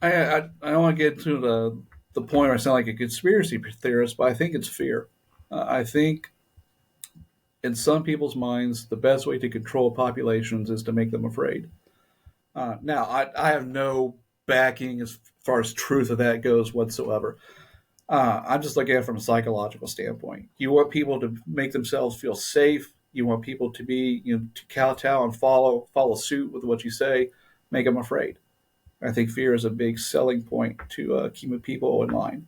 I don't want to get to the point where I sound like a conspiracy theorist, but I think it's fear. I think in some people's minds, the best way to control populations is to make them afraid. Now, I have no backing as far as truth of that goes whatsoever. I'm just looking at it from a psychological standpoint. You want people to make themselves feel safe. You want people to be, to kowtow and follow suit with what you say. Make them afraid. I think fear is a big selling point to keeping people in line.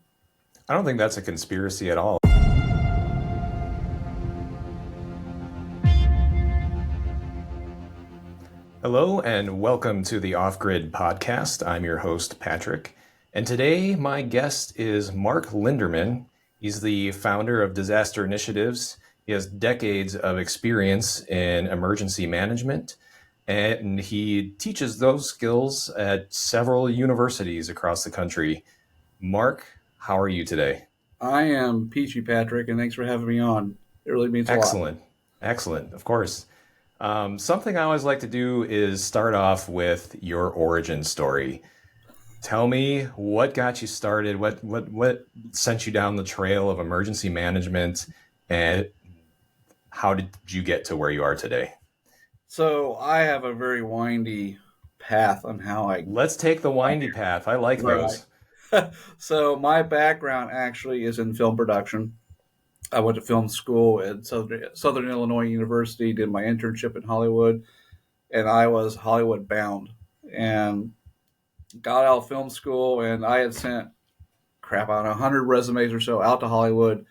I don't think that's a conspiracy at all. Hello, and welcome to the OFFGRID Podcast. I'm your host, Patrick. And today, my guest is Mark Linderman. He's the founder of Disaster Initiatives. He has decades of experience in emergency management, and he teaches those skills at several universities across the country. Mark, how are you today? I am Peachy Patrick, and thanks for having me on. It really means a lot. Excellent, of course. Something I always like to do is start off with your origin story. Tell me what got you started, what sent you down the trail of emergency management, and how did you get to where you are today? So I have a very windy path on how I. Let's take the windy path. I like those. So my background actually is in film production. I went to film school at Southern Illinois University, did my internship in Hollywood, and I was Hollywood bound. And got out of film school, and I had sent, I don't know, 100 resumes or so out to Hollywood,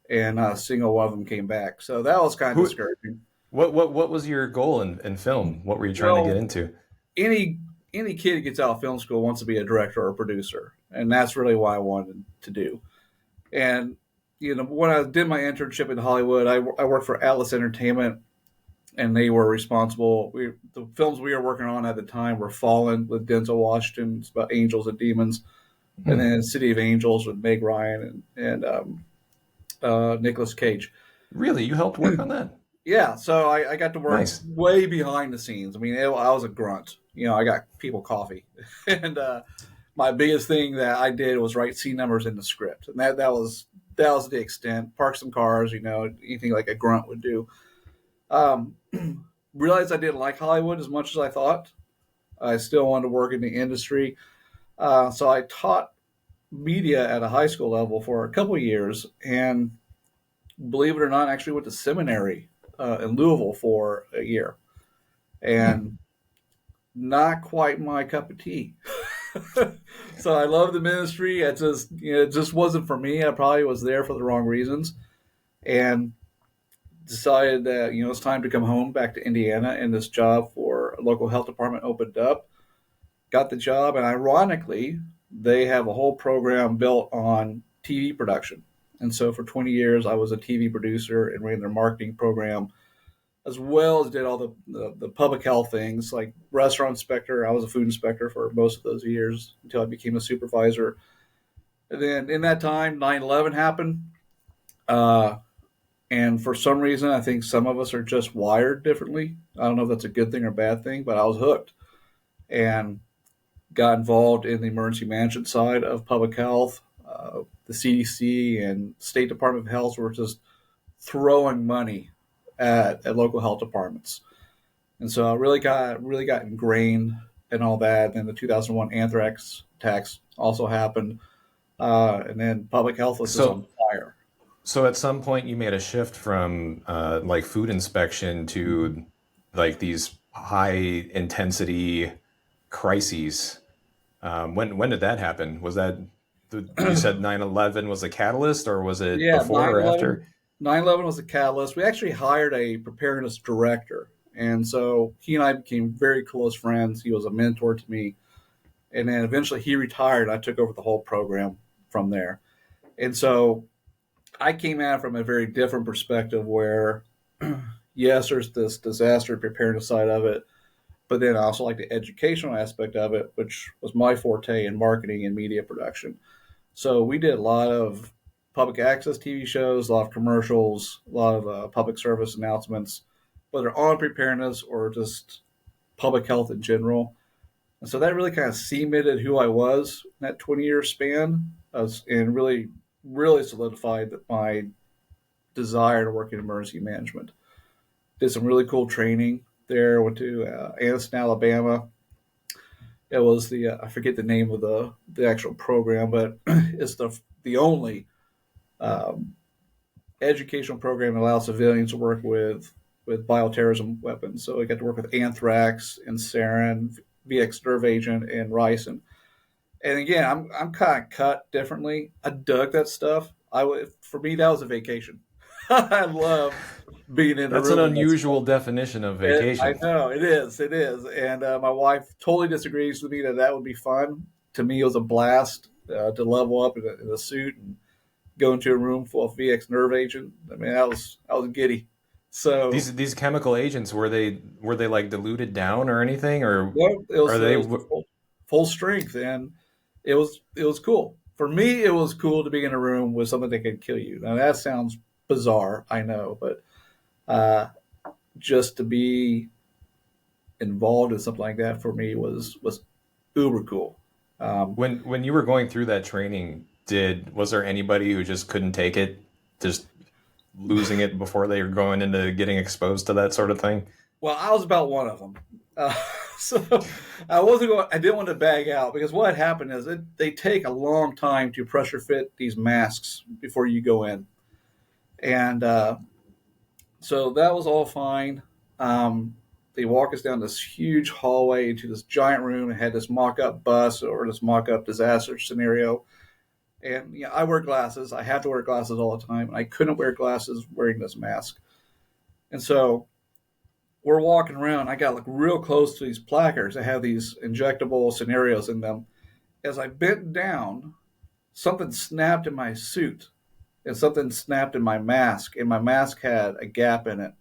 and not a single one of them came back. So that was kind of discouraging. What was your goal in film? What were you trying to get into? Any kid who gets out of film school wants to be a director or a producer, and that's really what I wanted to do. And when I did my internship in Hollywood, I worked for Atlas Entertainment, and they were responsible. The films we were working on at the time were Fallen with Denzel Washington. It's about angels and demons. And then City of Angels with Meg Ryan and Nicolas Cage. Really? You helped work on that? Yeah. So I got to work way behind the scenes. I mean, I was a grunt. I got people coffee. And my biggest thing that I did was write scene numbers in the script. And that was the extent. Park some cars, anything like a grunt would do. Realized I didn't like Hollywood as much as I thought. I still wanted to work in the industry. So I taught media at a high school level for a couple of years, and believe it or not, actually went to seminary in Louisville for a year. And not quite my cup of tea. So I love the ministry. It just wasn't for me. I probably was there for the wrong reasons. And decided that it's time to come home back to Indiana, and this job for a local health department opened up. Got the job, and ironically, they have a whole program built on TV production. And so for 20 years, I was a TV producer and ran their marketing program, as well as did all the public health things like restaurant inspector. I was a food inspector for most of those years until I became a supervisor. And then in that time, 9/11 happened. And for some reason, I think some of us are just wired differently. I don't know if that's a good thing or bad thing, but I was hooked and got involved in the emergency management side of public health. The CDC and State Department of Health were just throwing money at local health departments. And so I really got ingrained in all that. And then the 2001 anthrax attacks also happened. And then public health was just on fire. So at some point you made a shift from like food inspection to like these high intensity crises. When did that happen? Was that, you said 9/11 was a catalyst, or was it before or after? 9/11 was a catalyst. We actually hired a preparedness director. And so he and I became very close friends. He was a mentor to me. And then eventually he retired. I took over the whole program from there. And so I came at it from a very different perspective where, yes, there's this disaster preparedness side of it, but then I also like the educational aspect of it, which was my forte in marketing and media production. So we did a lot of public access TV shows, a lot of commercials, a lot of public service announcements, whether on preparedness or just public health in general. And so that really kind of cemented who I was in that 20-year span, and really, really solidified my desire to work in emergency management. Did some really cool training there. Went to Anniston, Alabama. It was I forget the name of the actual program, but it's the only um, educational program that allows civilians to work with bioterrorism weapons. So I got to work with anthrax and sarin, VX nerve agent, and ricin. And again, I'm kind of cut differently. I dug that stuff. For me that was a vacation. I love being in a That's an room with that unusual stuff. definition of I vacation. know it is, and my wife totally disagrees with me that would be fun. To me, it was a blast to level up in a suit and go into a room full of VX nerve agent. I mean, I was giddy. So These chemical agents, were they like diluted down or anything, or well, are it they? was the full strength, and it was cool. For me, it was cool to be in a room with something that could kill you. Now that sounds bizarre, I know, but uh, just to be involved in something like that for me was uber cool. Um, When you were going through that training, did was there anybody who just couldn't take it, just losing it before they were going into getting exposed to that sort of thing? well, I was about one of them. Uh, so I wasn't going. I didn't want to bag out because what happened is they take a long time to pressure fit these masks before you go in, and so that was all fine. They walk us down this huge hallway into this giant room. It had this mock-up bus or this mock-up disaster scenario. And I wear glasses. I have to wear glasses all the time. And I couldn't wear glasses wearing this mask. And so we're walking around. I got like real close to these placards that have these injectable scenarios in them. As I bent down, something snapped in my suit and something snapped in my mask. And my mask had a gap in it.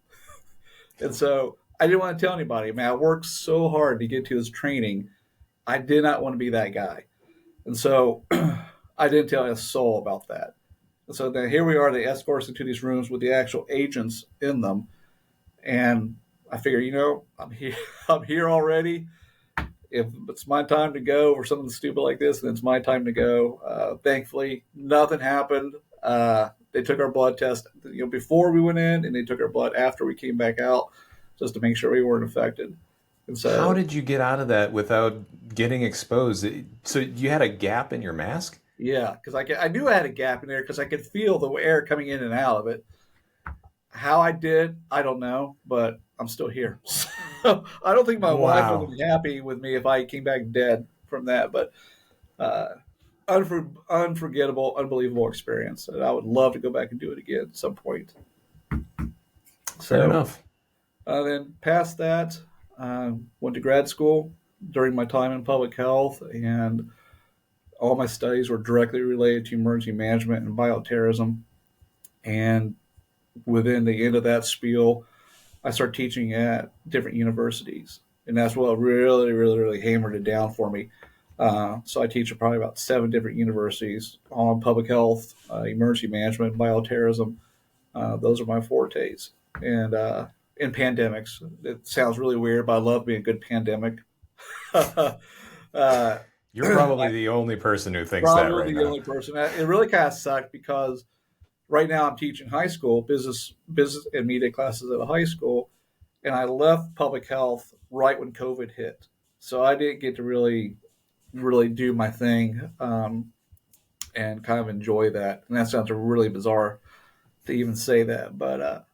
And so I didn't want to tell anybody. Man, I worked so hard to get to this training. I did not want to be that guy. And so I didn't tell a soul about that. And so then here we are. They escort us into these rooms with the actual agents in them. And I figure, I'm here. I'm here already. If it's my time to go or something stupid like this, then it's my time to go. Thankfully, nothing happened. They took our blood test, before we went in, and they took our blood after we came back out, just to make sure we weren't affected. And How so, did you get out of that without getting exposed? So you had a gap in your mask? yeah, because I knew I had a gap in there because I could feel the air coming in and out of it. How I did, I don't know, but I'm still here. So I don't think my wife would Wow. be happy with me if I came back dead from that. But uh, unforgettable, unbelievable experience. And I would love to go back and do it again at some point. Fair So enough. then past that, went to grad school during my time in public health, and all my studies were directly related to emergency management and bioterrorism. And within the end of that spiel, I started teaching at different universities, and that's what really, really, really hammered it down for me. So I teach at probably about 7 different universities on public health, emergency management, bioterrorism. Those are my fortes. And in pandemics, it sounds really weird, but I love being a good pandemic. uh, You're probably the only person who thinks that right Probably the now. only person. It really kind of sucked because right now I'm teaching high school business and media classes at a high school, and I left public health right when COVID hit, so I didn't get to really do my thing and kind of enjoy that. And that sounds really bizarre to even say that, but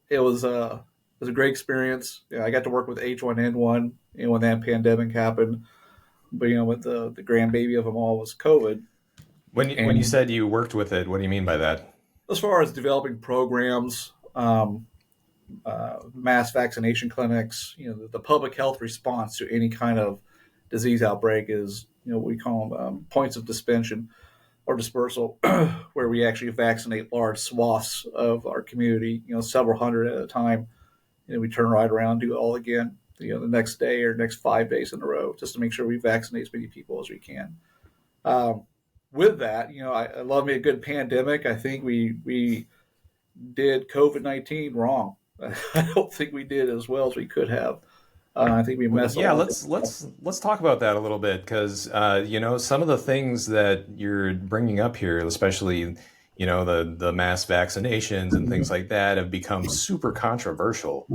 it was a great experience. I got to work with H1N1 when that pandemic happened, but with the grandbaby of them all was COVID. When you And said you worked with it, what do you mean by that? as far as developing programs, mass vaccination clinics, the public health response to any kind of disease outbreak is, we call them points of dispension or dispersal, where we actually vaccinate large swaths of our community, several hundred at a time. And we turn right around and do it all again, the next day or next 5 days in a row, just to make sure we vaccinate as many people as we can. Um, with that, I love me a good pandemic. I think we did COVID-19 wrong. I don't think we did as well as we could have. I think we Well, mess a yeah, lot of things up. let's talk about that a little bit because some of the things that you're bringing up here, especially the mass vaccinations and things like that, have become super controversial.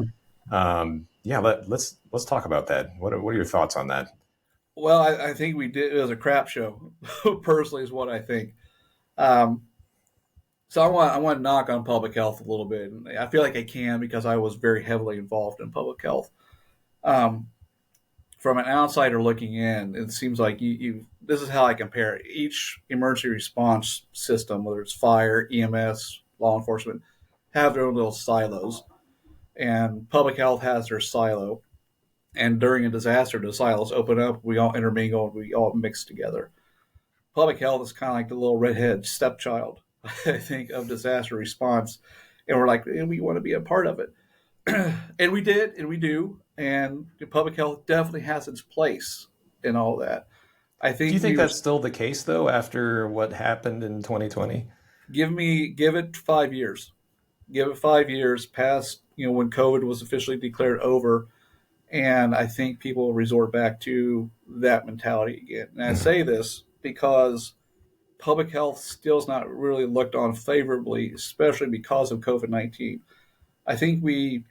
Yeah, let's talk about that. What are your thoughts on that? Well, I think we did. It was a crap show. Personally, is what I think. Um, so I want to knock on public health a little bit, and I feel like I can because I was very heavily involved in public health. Um, from an outsider looking in, it seems like you. This is how I compare it. Each emergency response system, whether it's fire, EMS, law enforcement, have their own little silos, and public health has their silo. And during a disaster, the silos open up. We all intermingle. We all mix together. Public health is kind of like the little redhead stepchild, I think, of disaster response, and we're like, we want to be a part of it. And we did, and we do, and public health definitely has its place in all that. I Do you think think we were that's still the case though after what happened in 2020? give it 5 years, give it 5 years past when COVID was officially declared over, and I think people will resort back to that mentality again. And I say this because public health still is not really looked on favorably, especially because of COVID-19. I think we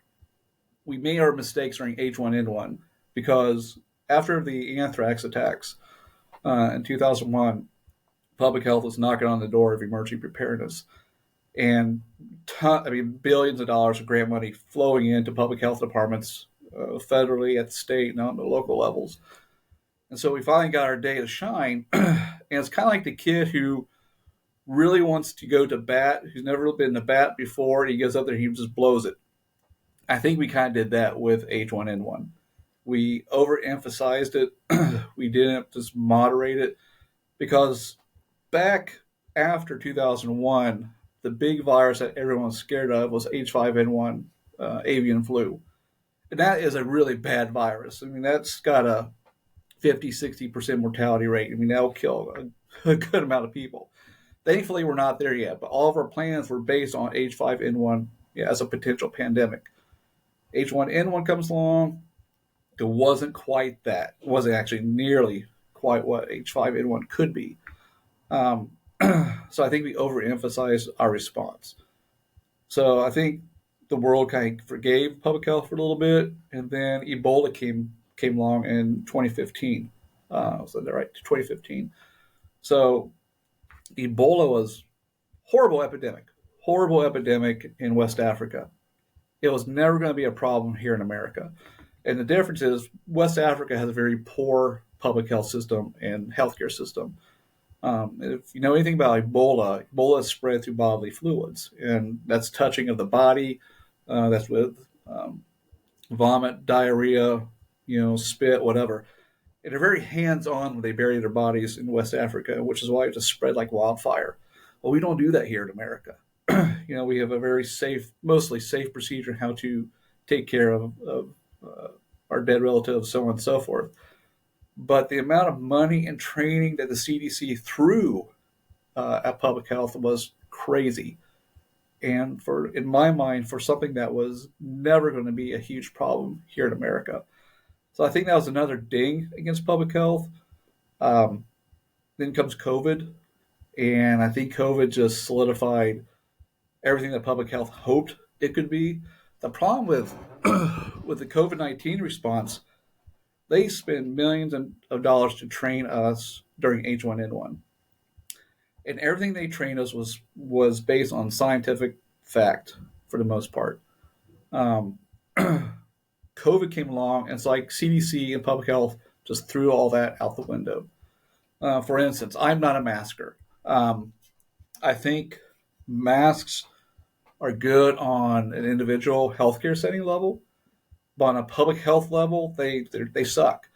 made our mistakes during H1N1 because after the anthrax attacks in 2001, public health was knocking on the door of emergency preparedness. And billions of dollars of grant money flowing into public health departments, federally, at the state, and on the local levels. And so we finally got our day to shine. And it's kind of like the kid who really wants to go to bat, who's never been to bat before, and he goes up there and he just blows it. I think we kind of did that with H1N1. We overemphasized it. We didn't just moderate it because back after 2001, the big virus that everyone was scared of was H5N1, avian flu. And that is a really bad virus. I mean, that's got a 50-60% mortality rate. I mean, that'll kill a good amount of people. Thankfully, we're not there yet, but all of our plans were based on H5N1, as a potential pandemic. H1N1 comes along. It wasn't quite that. It wasn't actually nearly quite what H5N1 could be. Um, so I think we overemphasized our response. So I think the world kind of forgave public health for a little bit, and then Ebola came along in 2015. Was that right? 2015. So Ebola was horrible epidemic in West Africa. It was never going to be a problem here in America. And the difference is West Africa has a very poor public health system and healthcare system. If you know anything about Ebola, Ebola is spread through bodily fluids, and that's touching of the body. That's with vomit, diarrhea, spit, whatever. And they're very hands-on when they bury their bodies in West Africa, which is why it just spread like wildfire. Well, we don't do that here in America. We have a very safe, mostly safe procedure on how to take care of our dead relatives, so on and so forth. But the amount of money and training that the CDC threw at public health was crazy. And in my mind, for something that was never going to be a huge problem here in America. So I think that was another ding against public health. Um, then comes COVID, and I think COVID just solidified everything that public health hoped it could be. The problem with with the COVID-19 response, they spend millions of dollars to train us during H1N1, and everything they trained us was based on scientific fact for the most part. Um, COVID came along, and it's like CDC and public health just threw all that out the window. For instance, I'm not a masker. I think masks are good on an individual healthcare setting level, but on a public health level, they suck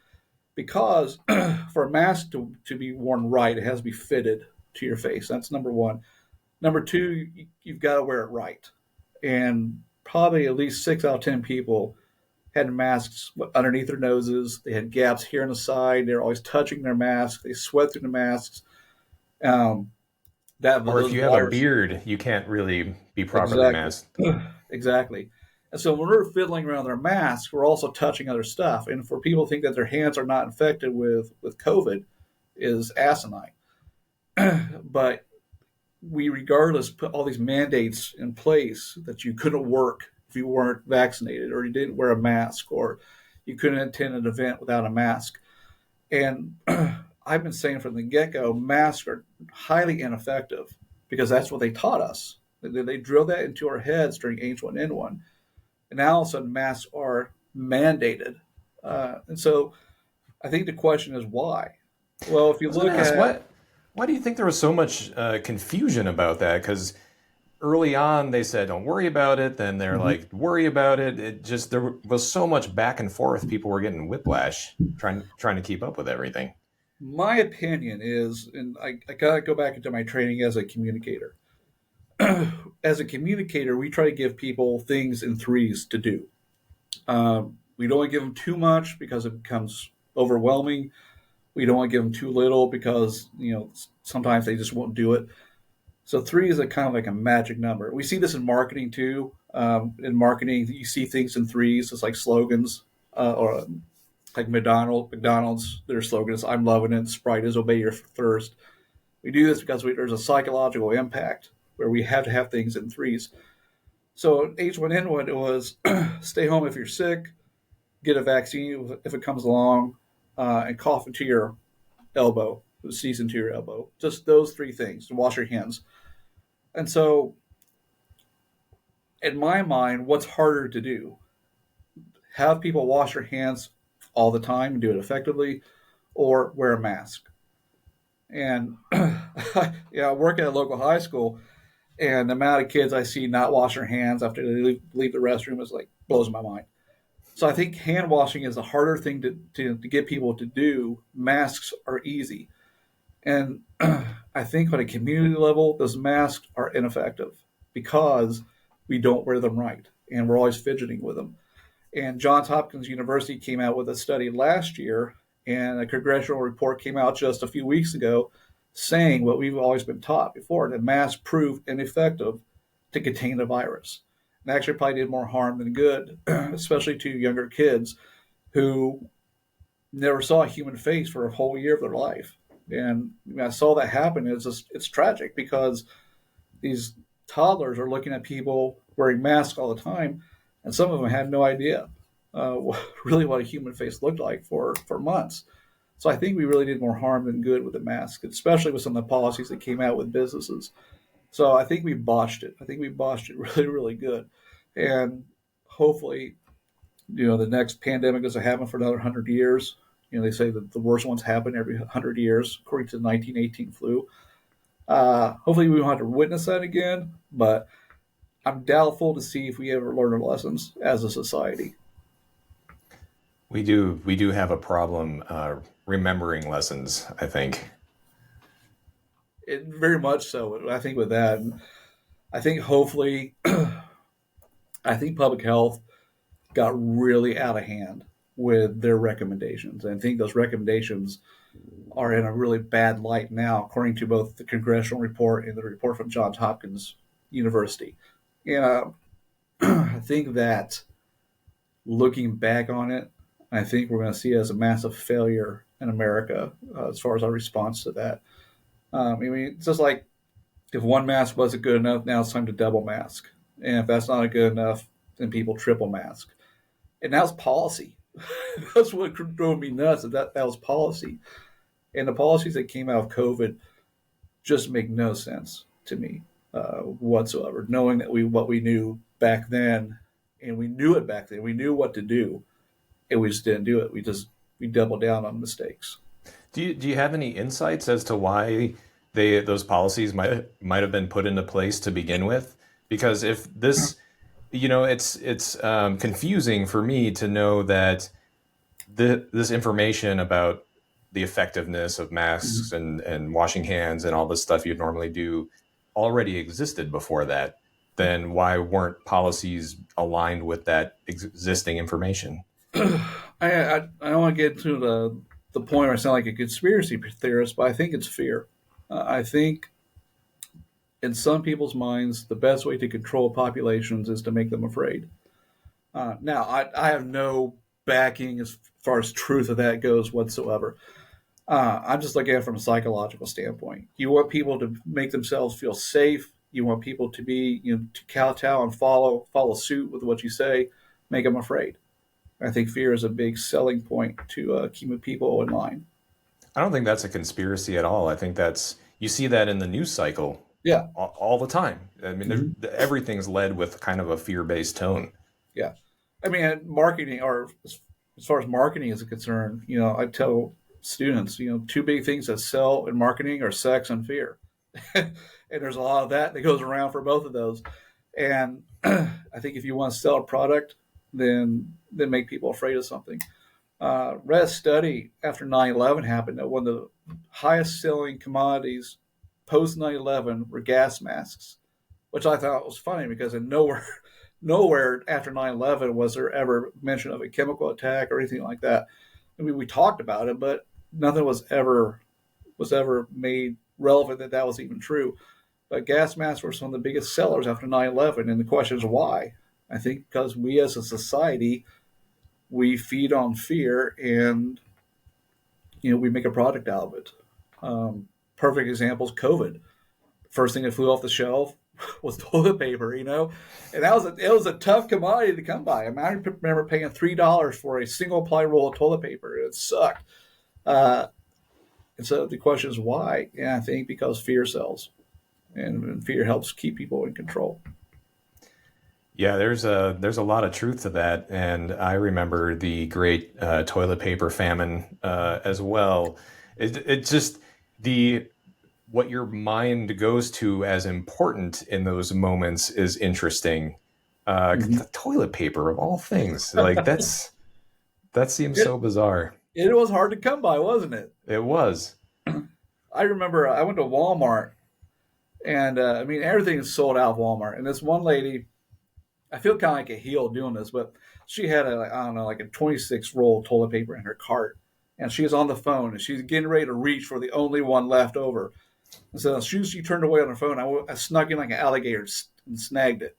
because for a mask to be worn right, it has to be fitted to your face. That's number one. Number two, you've got to wear it right, and probably at least 6 out of 10 people had masks underneath their noses. They had gaps here on the side. They're always touching their mask. They sweat through the masks. Um, that Or if those you have a virus beard, you can't really be properly exactly, masked. exactly. And so when we're fiddling around their masks, we're also touching other stuff. And for people to think that their hands are not infected with COVID is asinine. But we regardless put all these mandates in place that you couldn't work if you weren't vaccinated, or you didn't wear a mask, or you couldn't attend an event without a mask. And I've been saying from the get-go, masks are highly ineffective because that's what they taught us. They drilled that into our heads during H1N1. And now all of a sudden masks are mandated. And so I think the question is why? Well, if you look at... Why do you think there was so much confusion about that? Because early on they said, don't worry about it. Then they're like, worry about it. There was so much back and forth. People were getting whiplash trying to keep up with everything. My opinion is, and I got to go back into my training as a communicator. As a communicator, we try to give people things in threes to do. We don't want to give them too much because it becomes overwhelming. We don't want to give them too little because, sometimes they just won't do it. So 3 is a kind of like a magic number. We see this in marketing too. In marketing, you see things in threes. It's like slogans, or like McDonald's, their slogan is "I'm loving it." Sprite is "Obey your thirst." We do this because there's a psychological impact where we have to have things in threes. So H1N1, it was stay home if you're sick, get a vaccine if it comes along, and cough into your elbow, sneeze into your elbow. Just those 3 things, and wash your hands. And so, in my mind, what's harder to do? Have people wash their hands all the time and do it effectively, or wear a mask? And I work at a local high school, and the amount of kids I see not wash their hands after they leave the restroom is like blows my mind. So I think hand washing is a harder thing to get people to do. Masks are easy. And I think on a community level, those masks are ineffective because we don't wear them right. And we're always fidgeting with them. And Johns Hopkins University came out with a study last year, and a congressional report came out just a few weeks ago saying what we've always been taught before, that masks prove ineffective to contain the virus. And actually probably did more harm than good, especially to younger kids who never saw a human face for a whole year of their life. And I saw that happen. It's tragic because these toddlers are looking at people wearing masks all the time, and some of them had no idea really what a human face looked like for months. So I think we really did more harm than good with the mask, especially with some of the policies that came out with businesses. So I think we botched it. I think we botched it really, really good. And hopefully, the next pandemic doesn't happen for another 100 years. They say that the worst ones happen every 100 years, according to the 1918 flu. Hopefully we won't have to witness that again, but I'm doubtful to see if we ever learn our lessons as a society. We do have a problem remembering lessons, I think. Very much so. I think with that, I think hopefully, I think public health got really out of hand with their recommendations. And I think those recommendations are in a really bad light now, according to both the congressional report and the report from Johns Hopkins University. And I think that looking back on it, I think we're going to see it as a massive failure in America as far as our response to that. It's just like if one mask wasn't good enough, now it's time to double mask. And if that's not good enough, then people triple mask. And that was policy. That's what drove me nuts. That was policy. And the policies that came out of COVID just make no sense to me whatsoever. Knowing that what we knew back then, and we knew it back then, we knew what to do, and we just didn't do it. We doubled down on mistakes. Do you have any insights as to why those policies might have been put into place to begin with? Because if this, it's confusing for me to know that this information about the effectiveness of masks and washing hands and all this stuff you'd normally do already existed before that. Then why weren't policies aligned with that existing information? I don't want to get to the point where I sound like a conspiracy theorist, but I think it's fear. I think in some people's minds, the best way to control populations is to make them afraid. Now, I have no backing as far as truth of that goes whatsoever. I'm just looking at it from a psychological standpoint. You want people to make themselves feel safe. You want people to be, to kowtow and follow suit with what you say. Make them afraid. I think fear is a big selling point to keeping people in line. I don't think that's a conspiracy at all. I think you see that in the news cycle Yeah. all the time. I mean, Mhm. everything's led with kind of a fear-based tone. Yeah. I mean, marketing, or as far as marketing is concerned, I tell students, two big things that sell in marketing are sex and fear. And there's a lot of that goes around for both of those. And I think if you want to sell a product, then make people afraid of something. Read a study after 9/11 happened that one of the highest selling commodities post 9/11 were gas masks, which I thought was funny because in nowhere after 9/11 was there ever mention of a chemical attack or anything like that. I mean, we talked about it, but nothing was ever made relevant that was even true. But gas masks were some of the biggest sellers after 9/11, and the question is why. I think because we as a society we feed on fear, and we make a product out of it. Perfect example is COVID. First thing that flew off the shelf was toilet paper, and it was a tough commodity to come by. I mean, I remember paying $3 for a single ply roll of toilet paper. It sucked. And so the question is why? And I think because fear sells, and fear helps keep people in control. Yeah, there's a lot of truth to that, and I remember the great toilet paper famine as well. It just the what your mind goes to as important in those moments is interesting. Mm-hmm. The toilet paper of all things, like that seems It, so bizarre. it was hard to come by, wasn't it? It was. I remember I went to Walmart, and I mean everything is sold out of Walmart. And this one lady, I feel kind of like a heel doing this, but she had I don't know, like a 26 roll of toilet paper in her cart, and she was on the phone and she's getting ready to reach for the only one left over. And so as soon as she turned away on her phone, I snuck in like an alligator and snagged it.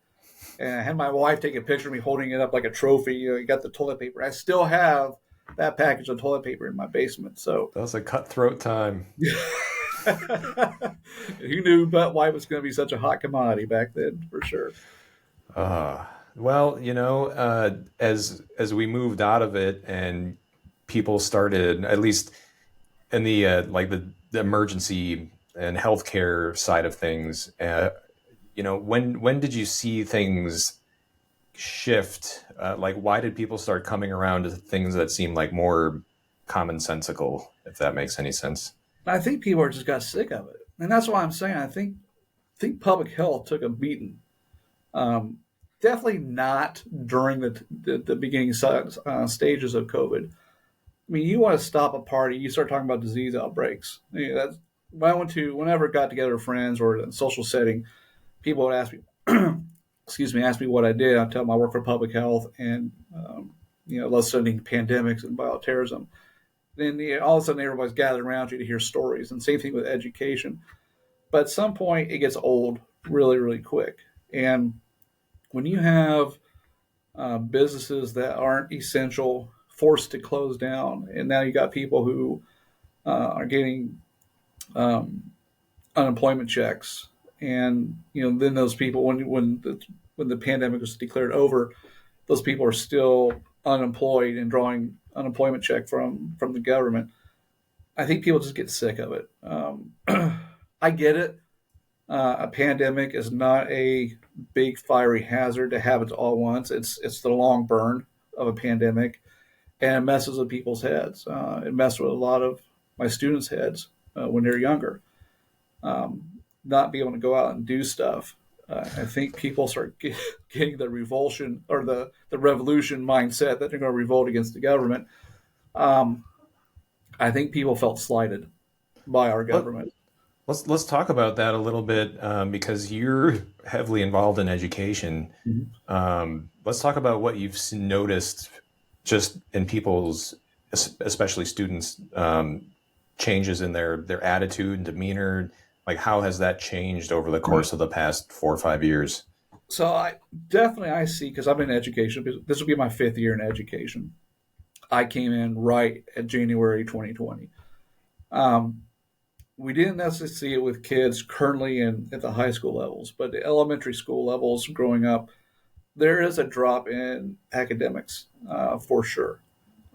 And I had my wife take a picture of me holding it up like a trophy. You got the toilet paper. I still have that package of toilet paper in my basement. So That was a cutthroat time. who knew but why it was going to be such a hot commodity back then, for sure. Well, as we moved out of it and people started, at least in the like the emergency and healthcare side of things, when did you see things shift? Like, why did people start coming around to things that seemed like more commonsensical, if that makes any sense? I think people just got sick of it, and that's why I'm saying I think public health took a beating. Um, Definitely not during the beginning stages of COVID. I mean, you want to stop a party, you start talking about disease outbreaks. That's when whenever I got together with friends or in a social setting, people would ask me, ask me what I did. I tell them I work for public health, and love studying pandemics and bioterrorism. Then all of a sudden everybody's gathered around you to hear stories, and same thing with education. But at some point, it gets old really, really quick. And when you have businesses that aren't essential forced to close down, and now you got people who are getting um, unemployment checks, and then those people when the pandemic was declared over, those people are still unemployed and drawing unemployment check from the government. I think people just get sick of it. I get it. A pandemic is not a big fiery hazard to have it all at once. It's the long burn of a pandemic, and it messes with people's heads. It messes with a lot of my students' heads when they're younger. Not being able to go out and do stuff. I think people start getting the revulsion or the revolution mindset that they're going to revolt against the government. Um, I think people felt slighted by our Let, government. let's talk about that a little bit because you're heavily involved in education. Mhm. Let's talk about what you've noticed just in people's, especially students, changes in their attitude and demeanor. Like, how has that changed over the course of the past 4 or 5 years? So I see, because I'm in education. This will be my 5th year in education. I came in right at January 2020. Um, we didn't necessarily see it with kids currently at the high school levels, but the elementary school levels growing up, there is a drop in academics for sure.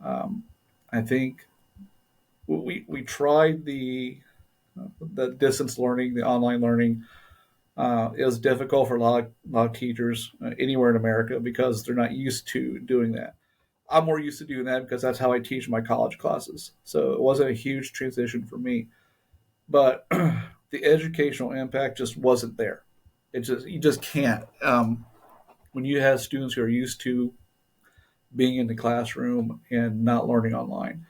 Um, I think we tried the distance learning, the online learning. It was difficult for a lot of teachers anywhere in America because they're not used to doing that. I'm more used to doing that because that's how I teach my college classes. So it wasn't a huge transition for me, but the educational impact just wasn't there. You just can't. When you have students who are used to being in the classroom and not learning online,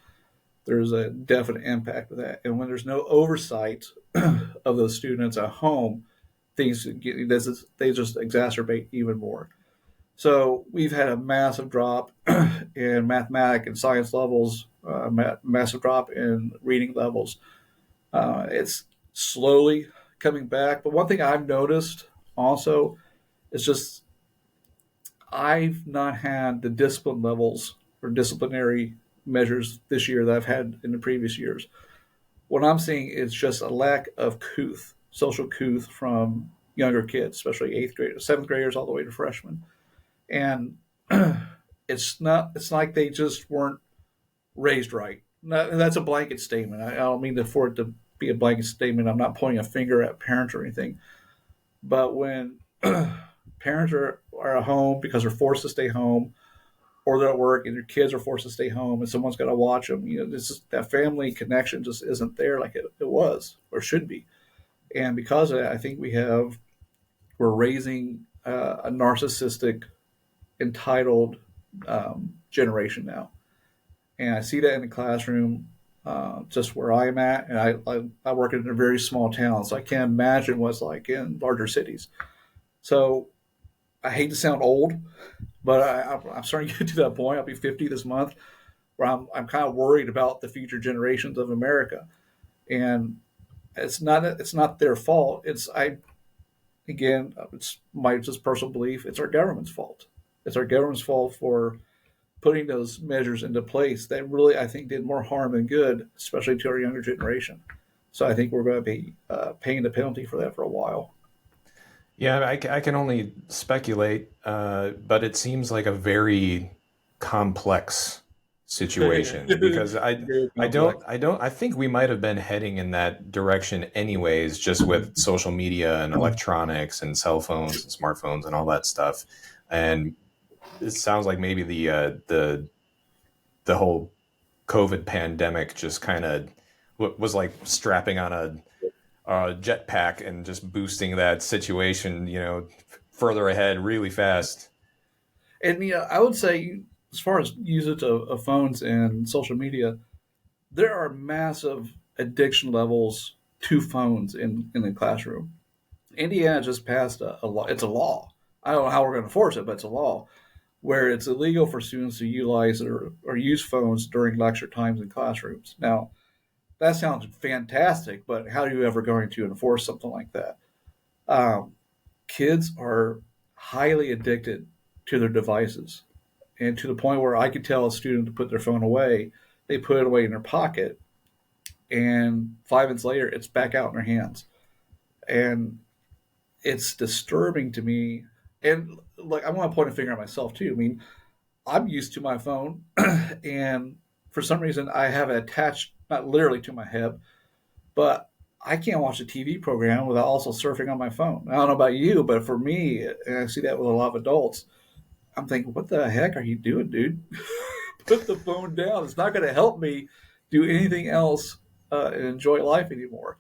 there's a definite impact of that. And when there's no oversight of those students at home, they just exacerbate even more. So we've had a massive drop in mathematics and science levels, massive drop in reading levels. It's slowly coming back. But one thing I've noticed also is just I've not had the discipline levels or disciplinary measures this year that I've had in the previous years. What I'm seeing is just a lack of social couth from younger kids, especially 8th graders, 7th graders, all the way to freshmen. And it's like they just weren't raised right. That's a blanket statement. I don't mean for it to be a blanket statement. I'm not pointing a finger at parents or anything. But when parents are at home because they're forced to stay home, or they're at work and their kids are forced to stay home and someone's got to watch them, that family connection just isn't there like it was or should be. And because of that, I think we're raising a narcissistic, entitled generation now. And I see that in the classroom, just where I'm at. And I work in a very small town, so I can't imagine what it's like in larger cities. So I hate to sound old, but I'm starting to get to that point. I'll be 50 this month, where I'm kind of worried about the future generations of America. And it's not their fault. It's my just personal belief. It's our government's fault. It's our government's fault for putting those measures into place that really, I think, did more harm than good, especially to our younger generation. So I think we're going to be paying the penalty for that for a while. Yeah, I can only speculate, but it seems like a very complex situation because Very complex. I think we might have been heading in that direction anyways, just with social media and electronics and cell phones and smartphones and all that stuff. And it sounds like maybe the whole COVID pandemic just kind of was like strapping on a jetpack and just boosting that situation, further ahead really fast. And I would say, as far as usage of phones and social media, there are massive addiction levels to phones in the classroom. Indiana just passed a law. It's a law. I don't know how we're going to enforce it, but it's a law where it's illegal for students to utilize or use phones during lecture times in classrooms. Now, that sounds fantastic, but how are you ever going to enforce something like that? Um, Kids are highly addicted to their devices, and to the point where I could tell a student to put their phone away, they put it away in their pocket, and 5 minutes later, it's back out in their hands. And it's disturbing to me. And like, I want to point a finger at myself too. I mean, I'm used to my phone, and for some reason, I have it attached not literally to my hip, but I can't watch a TV program without also surfing on my phone. I don't know about you, but for me, and I see that with a lot of adults, I'm thinking, what the heck are you doing, dude? Put the phone down. It's not going to help me do anything else and enjoy life anymore.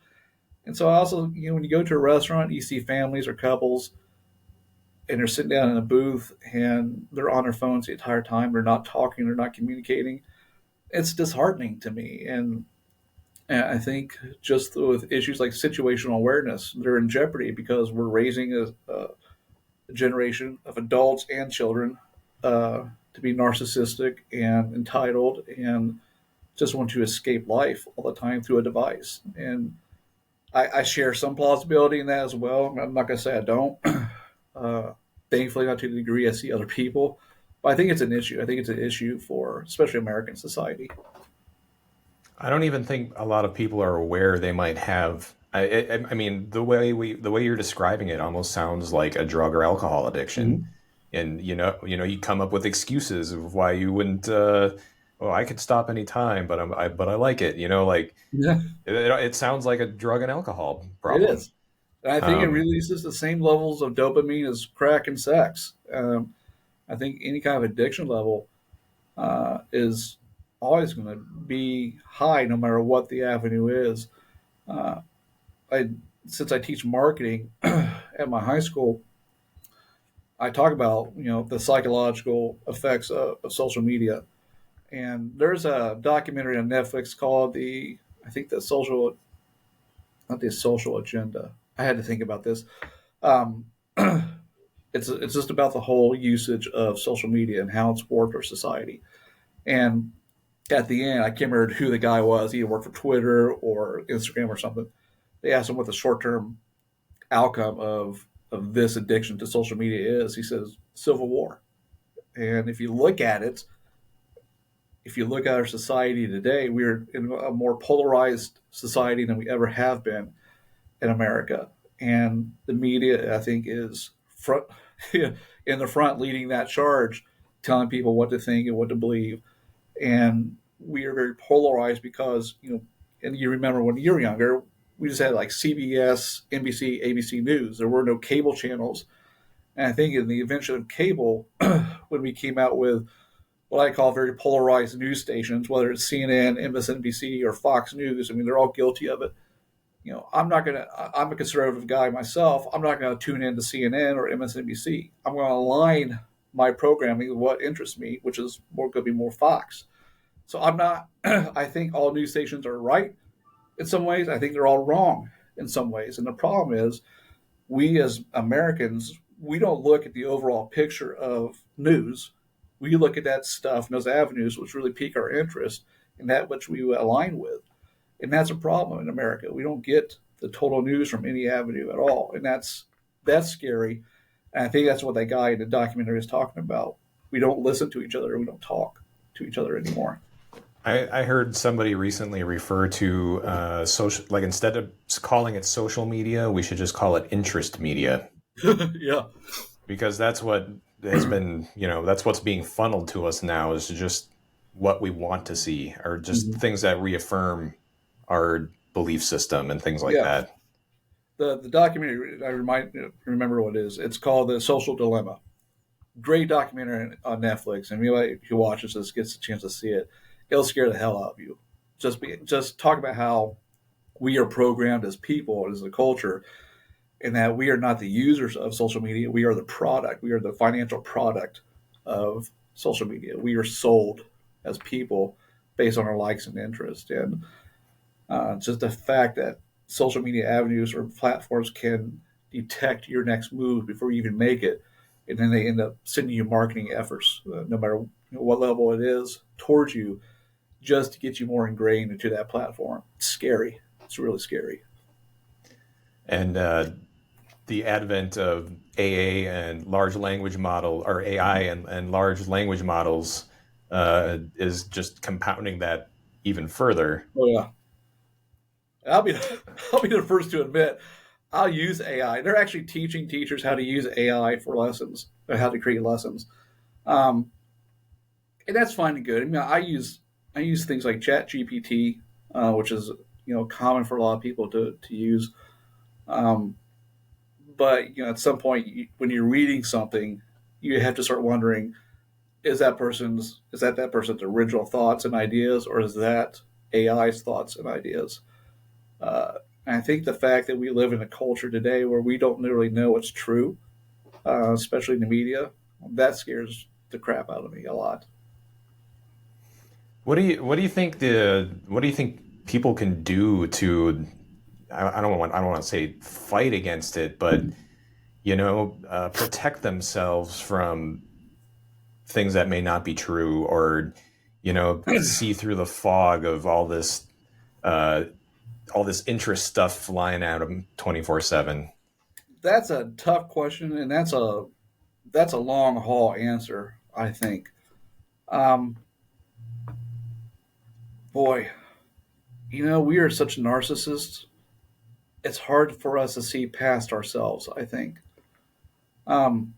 And so I also, when you go to a restaurant, you see families or couples, and they're sitting down in a booth and they're on their phones the entire time. They're not talking. They're not communicating. It's disheartening to me. And I think just with issues like situational awareness, they're in jeopardy because we're raising a generation of adults and children to be narcissistic and entitled and just want to escape life all the time through a device. And I share some plausibility in that as well. I'm not going to say I don't. Thankfully, not to the degree I see other people. But I think it's an issue. I think it's an issue for especially American society. I don't even think a lot of people are aware they might have. I mean, the way you're describing it almost sounds like a drug or alcohol addiction, Mm-hmm. and you come up with excuses of why you wouldn't. Well, I could stop any time, but but I like it. Like Yeah, it sounds like a drug and alcohol it problem. is. And I think it Um, releases the same levels of dopamine as crack and sex. I think any kind of addiction level is always going to be high no matter what the avenue is. Uh, I Since I teach marketing at my high school, I talk about the psychological effects of social media, and there's a documentary on Netflix called the I think the social not the social agenda. I had to think about this. Um, it's just about the whole usage of social media and how it's warped our society. And at the end, I can't remember who the guy was. He worked for Twitter or Instagram or something. They asked him what the short term outcome of this addiction to social media is. He says civil war. And if you look at our society today, we're in a more polarized society than we ever have been in America. And the media, I think, is front in the front leading that charge, telling people what to think and what to believe. And we are very polarized because, and you remember when you were younger, we just had like CBS, NBC, ABC News. There were no cable channels. And I think in the invention of cable, when we came out with what I call very polarized news stations, whether it's CNN, MSNBC, or Fox News, I mean, they're all guilty of it. I'm a conservative guy myself. I'm not going to tune in to CNN or MSNBC. I'm going to align my programming with what interests me, which is going to be more Fox. So I'm not, I think all news stations are right in some ways. I think they're all wrong in some ways. And the problem is, we as Americans, we don't look at the overall picture of news. We look at that stuff and those avenues which really pique our interest and that which we align with. And that's a problem in America. We don't get the total news from any avenue at all. And that's scary. And I think that's what that guy in the documentary is talking about. We don't listen to each other. We don't talk to each other anymore. I heard somebody recently refer to social, like instead of calling it social media, we should just call it interest media, Yeah. because that's what has been, that's what's being funneled to us now is just what we want to see, or just Mhm. things that reaffirm our belief system and things like Yeah. that. The documentary, remember what it is. It's called The Social Dilemma. Great documentary on Netflix. And anybody who watches this gets a chance to see it. It'll scare the hell out of you. Just talk about how we are programmed as people, as a culture, and that we are not the users of social media. We are the product. We are the financial product of social media. We are sold as people based on our likes and interests. And just the fact that social media avenues or platforms can detect your next move before you even make it, and then they end up sending you marketing efforts, no matter what level it is, towards you, just to get you more ingrained into that platform. It's scary. It's really scary. And the advent of AA and large language model, or AI and large language models, is just compounding that even further. Oh yeah, I'll be I'll be the first to admit I'll use AI. They're actually teaching teachers how to use AI for lessons, or how to create lessons, um, and that's fine and good. I mean, I use things like Chat GPT, which is common for a lot of people to use. Um, but at some point, when you're reading something, you have to start wondering: is that person's original thoughts and ideas, or is that AI's thoughts and ideas? And I think the fact that we live in a culture today where we don't really know what's true, especially in the media, that scares the crap out of me a lot. What do you think people can do to, I don't want to say fight against it, but protect themselves from things that may not be true, or see through the fog of uh, all this interest stuff flying at them 24/7. That's a tough question, and that's that's a long haul answer, I think. Um, Boy, we are such narcissists. It's hard for us to see past ourselves, I think. Um,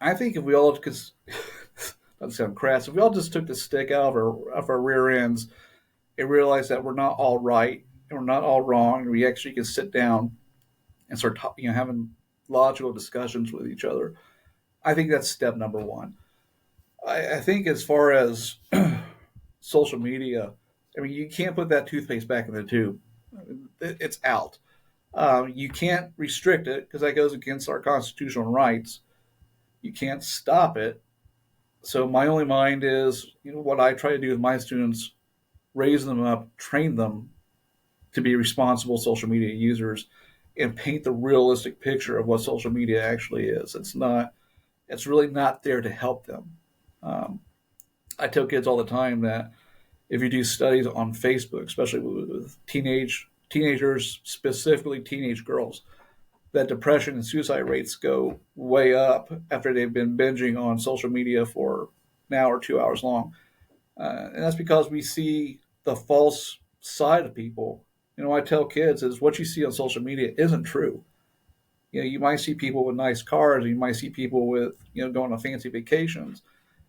I think if we all, because that sound crass, if we all just took the stick out of our rear ends and realized that we're not all right and we're not all wrong, and we actually can sit down and start having logical discussions with each other, I think that's step number one. I think as far as social media, I mean, you can't put that toothpaste back in the tube. It's out. You can't restrict it because that goes against our constitutional rights. You can't stop it. So my only mind is, what I try to do with my students: raise them up, train them to be responsible social media users, and paint the realistic picture of what social media actually is. It's not. It's really not there to help them. Um, I tell kids all the time that if you do studies on Facebook, especially with teenagers, specifically teenage girls, that depression and suicide rates go way up after they've been binging on social media for an hour, 2 hours long. And that's because we see the false side of people. I tell kids is what you see on social media isn't true. You might see people with nice cars, you might see people with, going on fancy vacations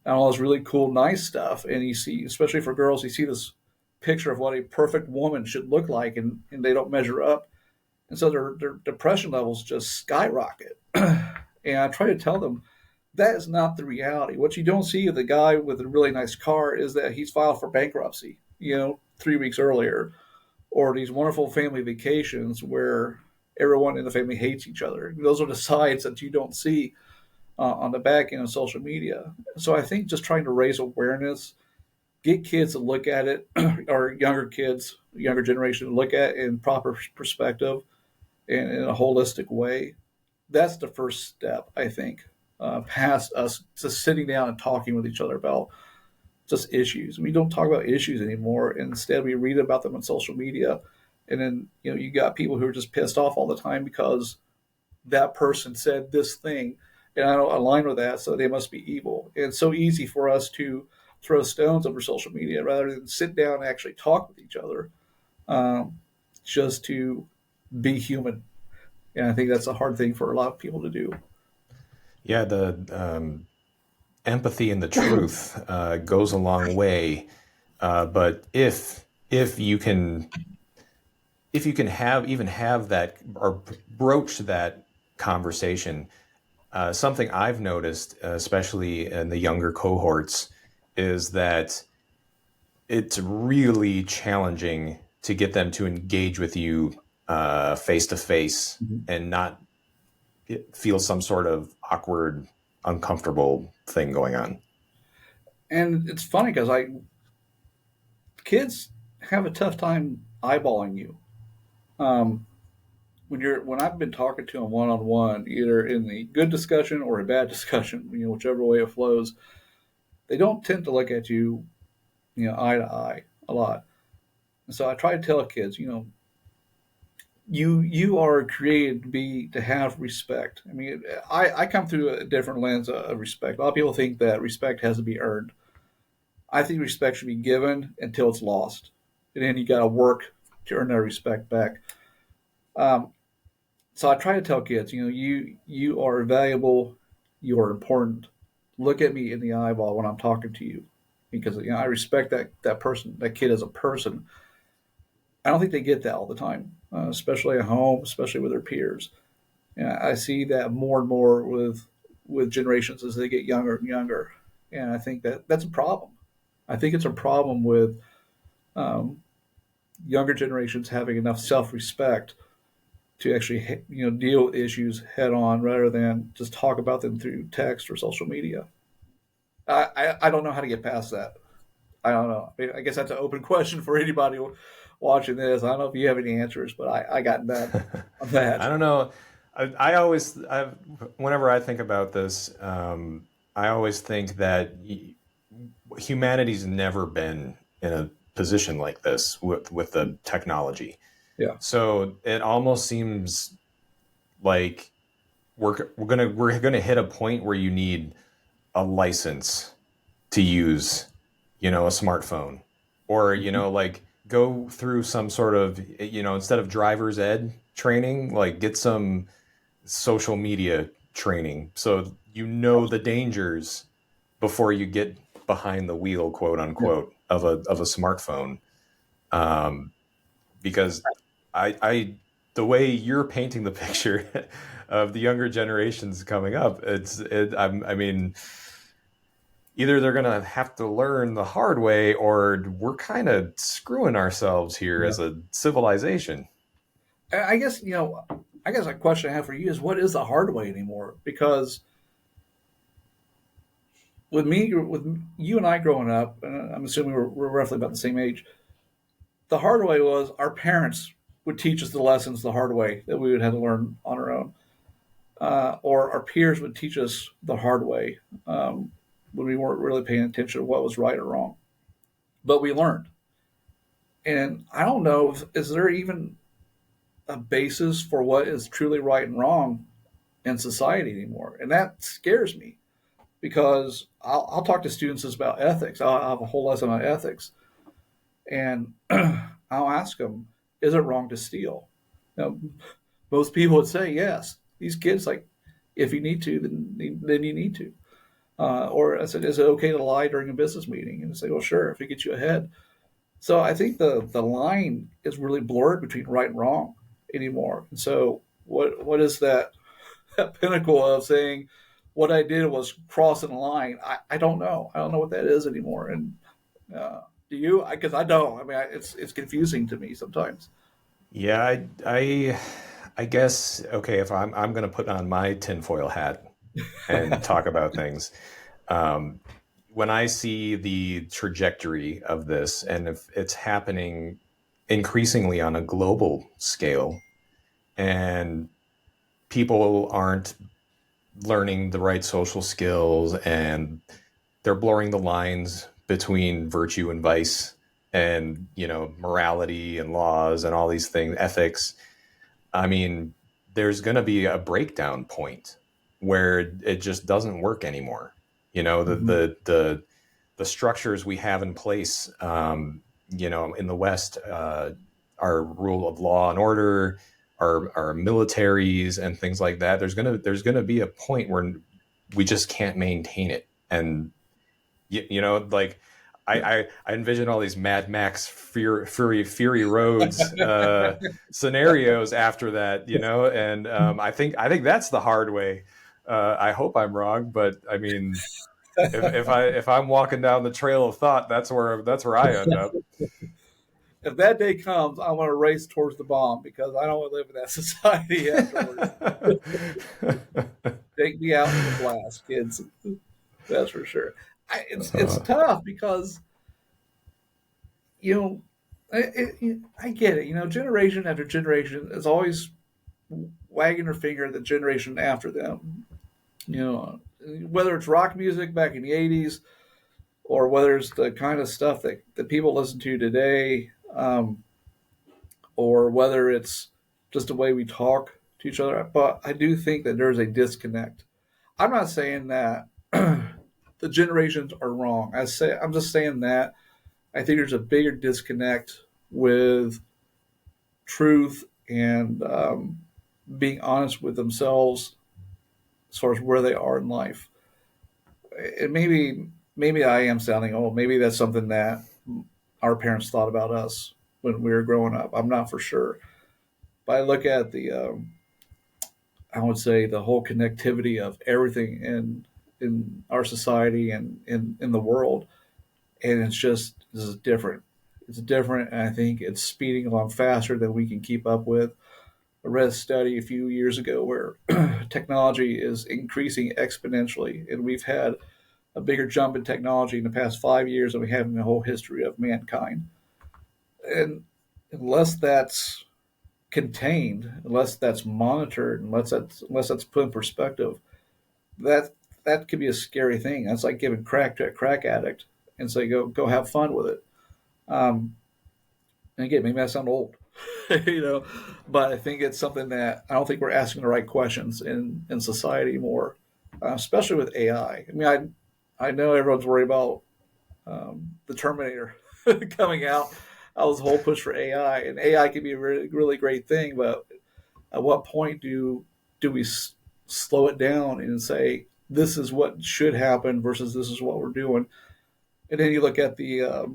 and all this really cool, nice stuff. And you see, especially for girls, you see this picture of what a perfect woman should look like, and they don't measure up. And so their depression levels just skyrocket. And I try to tell them that is not the reality. What you don't see of the guy with a really nice car is that he's filed for bankruptcy, 3 weeks earlier, or these wonderful family vacations where everyone in the family hates each other. Those are the sides that you don't see on the back end of social media. So I think just trying to raise awareness, get kids to look at it, or younger kids, younger generation to look at it in proper perspective and in a holistic way. That's the first step, I think, past us just sitting down and talking with each other about just issues. We don't talk about issues anymore. Instead, we read about them on social media. And then, you got people who are just pissed off all the time because that person said this thing and I don't align with that, so they must be evil. And it's so easy for us to throw stones over social media rather than sit down and actually talk with each other, um, just to be human. And I think that's a hard thing for a lot of people to do. Yeah, the empathy and the truth goes a long way. But if you can have that or broach that conversation, something I've noticed, especially in the younger cohorts, is that it's really challenging to get them to engage with you face to face Mhm. and not feel some sort of awkward, uncomfortable thing going on. And it's funny because kids have a tough time eyeballing you. Um, when I've been talking to them one on one, either in the good discussion or a bad discussion, whichever way it flows, they don't tend to look at you, eye to eye a lot. And so I try to tell kids, you are created to have respect. I mean, I come through a different lens of respect. A lot of people think that respect has to be earned. I think respect should be given until it's lost, and then you got to work to earn that respect back. Um, so I try to tell kids, you are valuable, you are important. Look at me in the eyeball when I'm talking to you, because I respect that person, that kid as a person. I don't think they get that all the time, especially at home, especially with their peers. And I see that more and more with generations as they get younger and younger, and I think that's a problem. I think it's a problem with um, younger generations having enough self-respect to actually deal with issues head on rather than just talk about them through text or social media. I don't know how to get past that. I don't know. I guess that's an open question for anybody watching this. I don't know if you have any answers, but I got that on I that. don't know. Whenever I think about this, I always think that humanity's never been in a position like this with the technology. Yeah. So it almost seems like we're gonna hit a point where you need a license to use, a smartphone, or like go through some sort of, instead of driver's ed training, like get some social media training so the dangers before you get behind the wheel, quote Yeah. unquote, of a smartphone. Um, because I the way you're painting the picture of the younger generations coming up, I mean, either they're gonna have to learn the hard way, or we're kind of screwing ourselves here Yeah. as a civilization. I guess, I guess a question I have for you is, what is the hard way anymore? Because with you and I growing up, and I'm assuming we're roughly about the same age, the hard way was our parents would teach us the lessons the hard way that we would have to learn on our own, or our peers would teach us the hard way when we weren't really paying attention to what was right or wrong. But we learned, and I don't know, is there even a basis for what is truly right and wrong in society anymore? And that scares me because I'll talk to students about ethics. I'll have a whole lesson on ethics, and I'll ask them, "Is it wrong to steal?" Now, most people would say yes. These kids, like, if you need to, then you need to. Or I said, "Is it okay to lie during a business meeting?" And they say, "Well, sure, if it gets you ahead." So I think the line is really blurred between right and wrong anymore. And so what is that pinnacle of saying what I did was crossing the line? I don't know. I don't know what that is anymore. And do you? Because I don't. I mean, it's confusing to me sometimes. Yeah, I guess, okay, if I'm going to put on my tinfoil hat and talk about things, um, when I see the trajectory of this, and if it's happening increasingly on a global scale, and people aren't learning the right social skills, and they're blurring the lines between virtue and vice, and morality and laws and all these things, ethics. I mean, there's going to be a breakdown point where it just doesn't work anymore. Mm-hmm. The structures we have in place, in the West, our rule of law and order, our militaries and things like that. There's gonna be a point where we just can't maintain it, and like I envision all these Mad Max Fury Roads scenarios after that, and I think that's the hard way. I hope I'm wrong, but I mean, if I'm walking down the trail of thought, that's where I end up. If that day comes, I want to race towards the bomb because I don't want to live in that society afterwards. Take me out in the blast, kids. That's for sure. It's tough because you know I get it. Generation after generation is always wagging their finger at the generation after them. You know, whether it's rock music back in the '80s or whether it's the kind of stuff that people listen to today, or whether it's just the way we talk to each other. But I do think that there's a disconnect. I'm not saying that the generations are wrong. I'm just saying that I think there's a bigger disconnect with truth and being honest with themselves as far as where they are in life. And maybe I am sounding old. Maybe that's something that our parents thought about us when we were growing up. I'm not for sure, but I look at I would say the whole connectivity of everything in our society and in the world, and it's just this is different. It's different, and I think it's speeding along faster than we can keep up with. I read a study a few years ago where technology is increasing exponentially, and we've had a bigger jump in technology in the past 5 years than we have in the whole history of mankind. And unless that's contained, unless that's monitored, unless that's put in perspective, that that could be a scary thing. That's like giving crack to a crack addict and say go have fun with it. And again, maybe I sound old. you know. But I think it's something that I don't think we're asking the right questions in society more, especially with AI. I mean, I know everyone's worried about the Terminator coming out. I was whole push for AI, and AI can be a really, really great thing, but at what point do we slow it down and say this is what should happen versus this is what we're doing? And then you look at the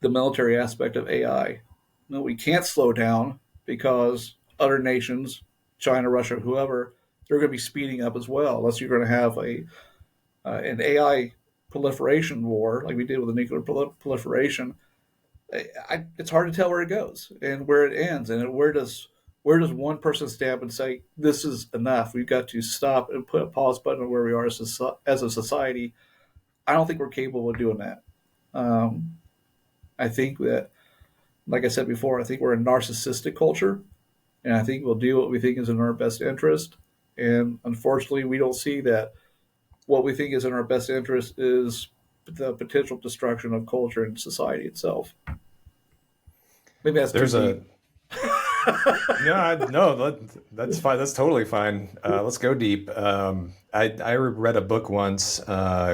military aspect of AI. No, we can't slow down because other nations, China, Russia, whoever, they're going to be speeding up as well. Unless you're going to have an AI proliferation war like we did with the nuclear proliferation, it's hard to tell where it goes and where it ends, and where does one person stand and say this is enough? We've got to stop and put a pause button on where we are as a society. I don't think we're capable of doing that. Um, I think that, like I said before, I think we're a narcissistic culture, and I think we'll do what we think is in our best interest. And unfortunately, we don't see that what we think is in our best interest is the potential destruction of culture and society itself. Maybe that's too There's deep. a no, that's fine. That's totally fine. Let's go deep. I read a book once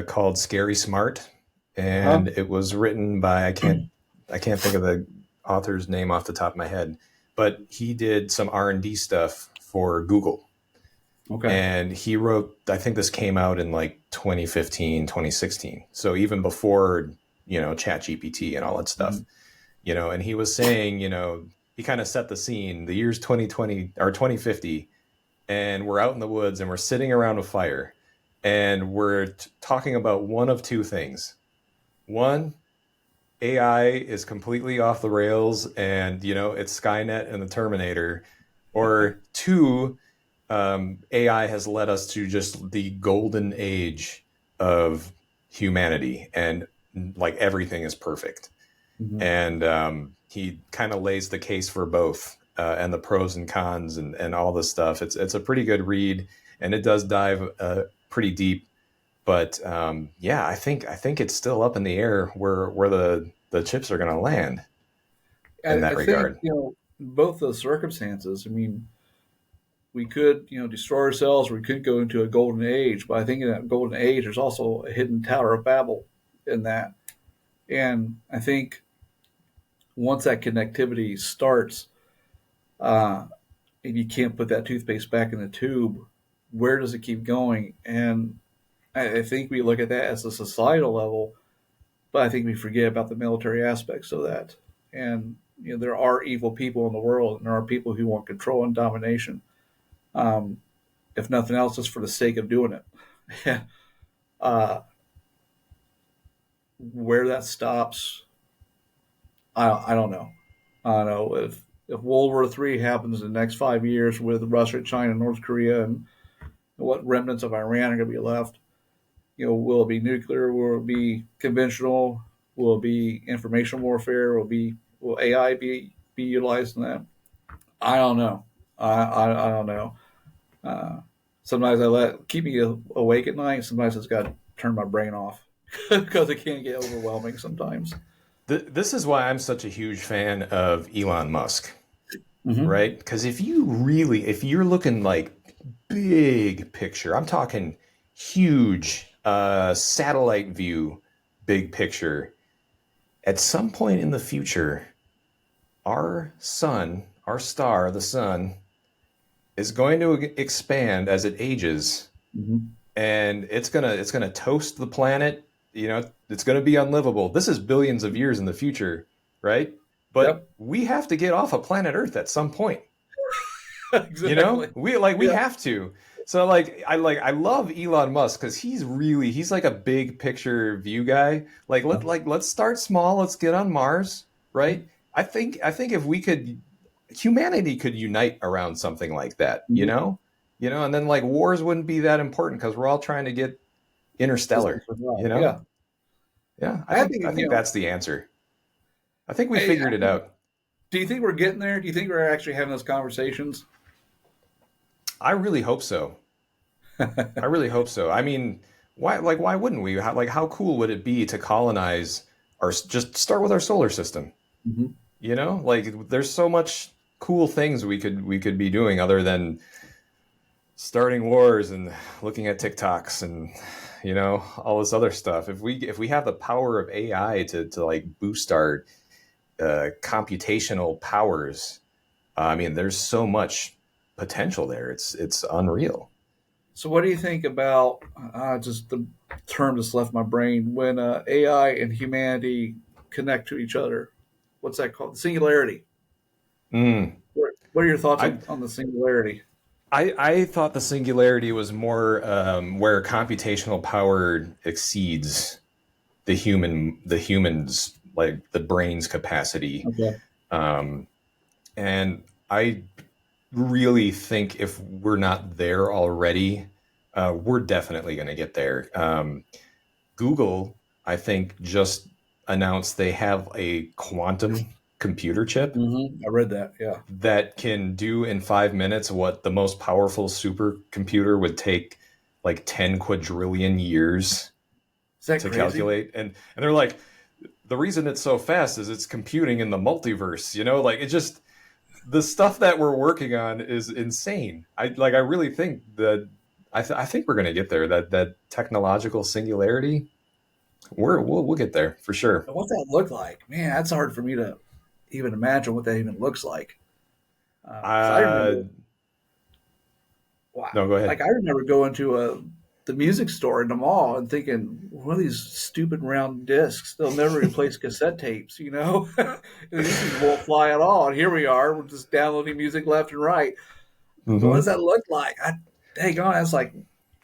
called Scary Smart, Huh? and it was written by I can't think of the author's name off the top of my head, but he did some R&D stuff for Google. Okay. And he wrote, I think this came out in like 2015, 2016. So even before, Chat GPT and all that stuff, Mhm. and he was saying, he kind of set the scene. The year's 2020 or 2050, and we're out in the woods and we're sitting around a fire and we're talking about one of two things. One, AI is completely off the rails and, it's Skynet and the Terminator. Or two, AI has led us to just the golden age of humanity and like everything is perfect. Mhm. And he kind of lays the case for both and the pros and cons and all this stuff. It's a pretty good read, and it does dive pretty deep. But yeah, I think it's still up in the air where the chips are going to land in I that think regard. both those circumstances. I mean, we could destroy ourselves, or we could go into a golden age. But I think in that golden age, there's also a hidden Tower of Babel in that. And I think once that connectivity starts, uh, and you can't put that toothpaste back in the tube, where does it keep going? And I think we look at that as a societal level, but I think we forget about the military aspects of that. And there are evil people in the world, and there are people who want control and domination. Um, if nothing else, just for the sake of doing it. uh, where that stops, I don't know. I don't know if World War III happens in the next 5 years with Russia, China, North Korea, and what remnants of Iran are going to be left. Will it be nuclear? Will it be conventional? Will it be information warfare? Will AI be utilized in that? I don't know. I don't know. Uh, Sometimes I keep me awake at night. Sometimes it's got to turn my brain off because it can get overwhelming sometimes. This is why I'm such a huge fan of Elon Musk, Mm-hmm. right? Because if you're looking like big picture, I'm talking huge satellite view, big picture. At some point in the future, our sun, our star, the sun, is going to expand as it ages, Mm-hmm. and it's gonna toast the planet. It's gonna be unlivable. This is billions of years in the future, right? But Yep. we have to get off of planet Earth at some point. Exactly. We Yeah. have to. So I love Elon Musk because he's like a big picture view guy. Let's start small. Let's get on Mars, right? I think if we could, humanity could unite around something like that, Mm-hmm. and then like wars wouldn't be that important because we're all trying to get Just interstellar, to survive. you know? Yeah. Yeah, I I think think I think that's the answer. I think we I, figured it out. do you think we're getting there? Do you think we're actually having those conversations? I really hope so. I really hope so. I mean, why wouldn't we? How cool would it be to colonize just start with our solar system? Mm-hmm. Like there's so much cool things we could be doing other than starting wars and looking at TikToks and all this other stuff. If we have the power of AI to like boost our computational powers, I mean, there's so much potential there. It's unreal. So, what do you think about just the term just left my brain when AI and humanity connect to each other? What's that called? The singularity. Mm. What are your thoughts I on the singularity? I thought the singularity was more where computational power exceeds the humans like the brain's capacity. Okay. Um, and I really think if we're not there already, we're definitely going to get there. Google, I think, just announced they have a quantum computer chip I read that. Yeah. that can do in 5 minutes what the most powerful supercomputer would take like 10 quadrillion years Is that to crazy? calculate. And they're like, the reason it's so fast is it's computing in the multiverse, like it just, the stuff that we're working on is insane. I really think that I think we're going to get there. That technological singularity, we'll get there for sure. And what's that look like? Man, that's hard for me to even imagine what that even looks like. Because I remember, Uh, wow, no, go like ahead. I remember going to the music store in the mall and thinking, what are these stupid round discs? They'll never replace cassette tapes, you know? These things won't fly at all. And here we are, we're just downloading music left and right. But what does Hmm. that look like? Dang on, that's like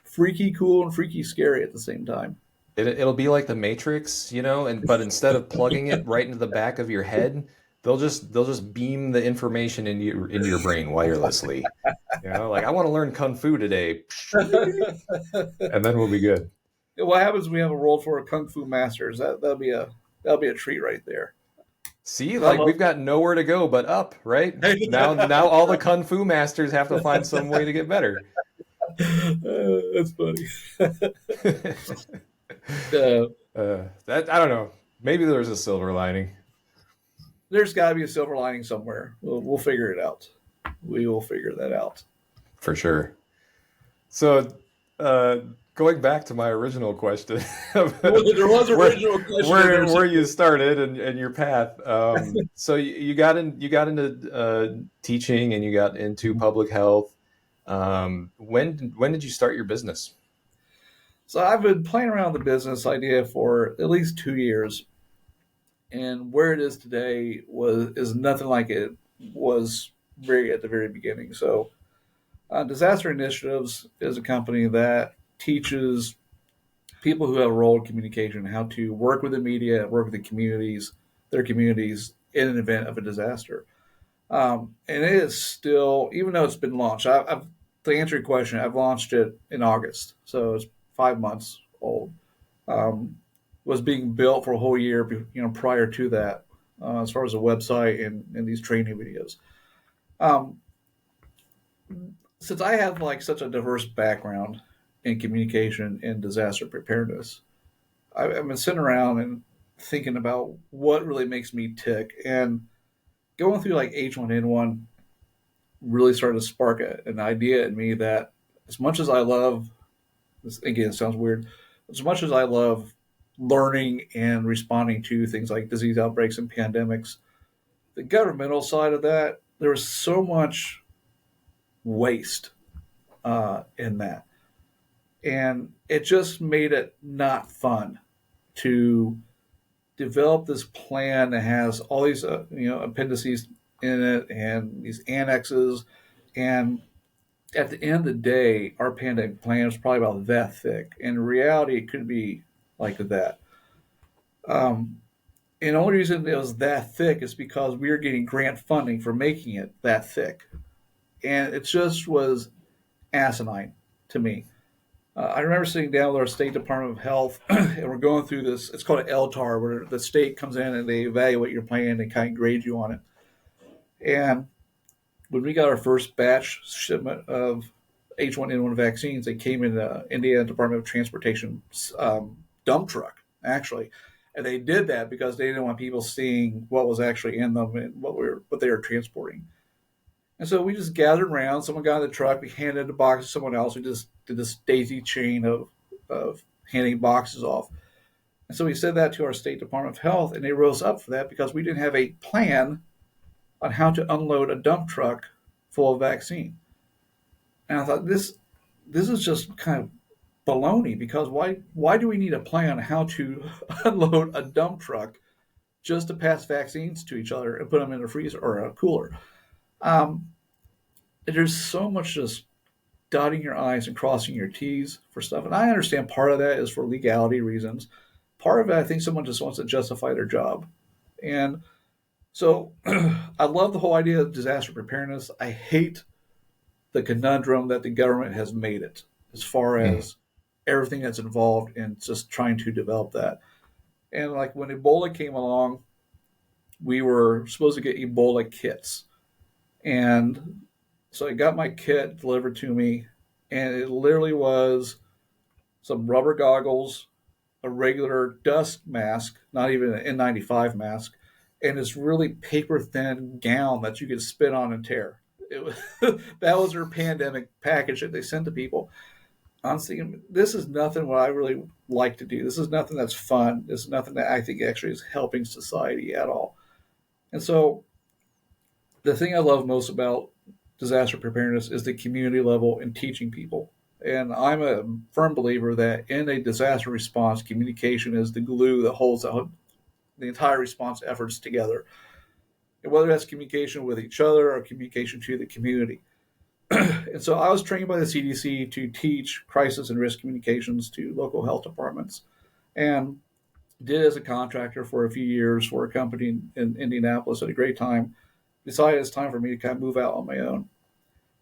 freaky cool and freaky scary at the same time. It'll be like the Matrix, and but instead of plugging it right into the back of your head, they'll just beam the information into your brain wirelessly. Like I want to learn kung fu today, and then we'll be good. What happens when we have a world for kung fu masters? That'll be a treat right there. See, Because I'm like a we've got nowhere to go but up, right? Now all the kung fu masters have to find some way to get better. That's funny. That I don't know. Maybe there's a silver lining There's got to be a silver lining somewhere. We'll figure it out. We will figure that out. for sure. So, uh, going back to my original question, There was an where original question in where there where you somewhere. started and your path. So you got into teaching and you got into public health. When did you start your business? So I've been playing around with the business idea for at least 2 years, and where it is today is nothing like it was very at the very beginning. So, Disaster Initiatives is a company that teaches people who have a role in communication how to work with the media, work with their communities in an event of a disaster. And it is still, even though it's been launched, to answer your question, I've launched it in August, so it's 5 months old. Um, was being built for a whole year, prior to that, as far as the website and these training videos. Um, since I have like such a diverse background in communication and disaster preparedness, I've been sitting around and thinking about what really makes me tick, and going through like H1N1 really started to spark an idea in me that as much as I love this, again, it sounds weird, as much as I love learning and responding to things like disease outbreaks and pandemics, the governmental side of that, there was so much waste in that. And it just made it not fun to develop this plan that has all these appendices in it and these annexes. And at the end of the day, our pandemic plan is probably about that thick. In reality, it could be like that. Um, and the only reason it was that thick is because we were getting grant funding for making it that thick. And it just was asinine to me. I remember sitting down with our State Department of Health, and we're going through this. It's called an LTAR, where the state comes in and they evaluate your plan and kind of grade you on it. And when we got our first batch shipment of H1N1 vaccines, they came in the Indiana Department of Transportation dump truck, actually. And they did that because they didn't want people seeing what was actually in them and what they were transporting. And so we just gathered around. Someone got in the truck. We handed the box to someone else. We just did this daisy chain of handing boxes off. And so we said that to our State Department of Health, and they rose up for that because we didn't have a plan on how to unload a dump truck full of vaccine. And I thought this is just kind of baloney, because why do we need a plan on how to unload a dump truck just to pass vaccines to each other and put them in a freezer or a cooler? There's so much just dotting your I's and crossing your T's for stuff. And I understand part of that is for legality reasons. Part of it, I think someone just wants to justify their job. And so I love the whole idea of disaster preparedness. I hate the conundrum that the government has made it as far as everything that's involved in just trying to develop that. And like when Ebola came along, we were supposed to get Ebola kits. And so I got my kit delivered to me, and it literally was some rubber goggles, a regular dust mask, not even an N95 mask, and this really paper thin gown that you could spit on and tear. It was, that was their pandemic package that they sent to people. I'm thinking, this is nothing what I really like to do. This is nothing that's fun. This is nothing that I think actually is helping society at all. And so the thing I love most about disaster preparedness is the community level and teaching people. And I'm a firm believer that in a disaster response, communication is the glue that holds the entire response efforts together. And whether that's communication with each other or communication to the community. And so I was trained by the CDC to teach crisis and risk communications to local health departments, and did as a contractor for a few years for a company in Indianapolis at a great time. Decided it's time for me to kind of move out on my own.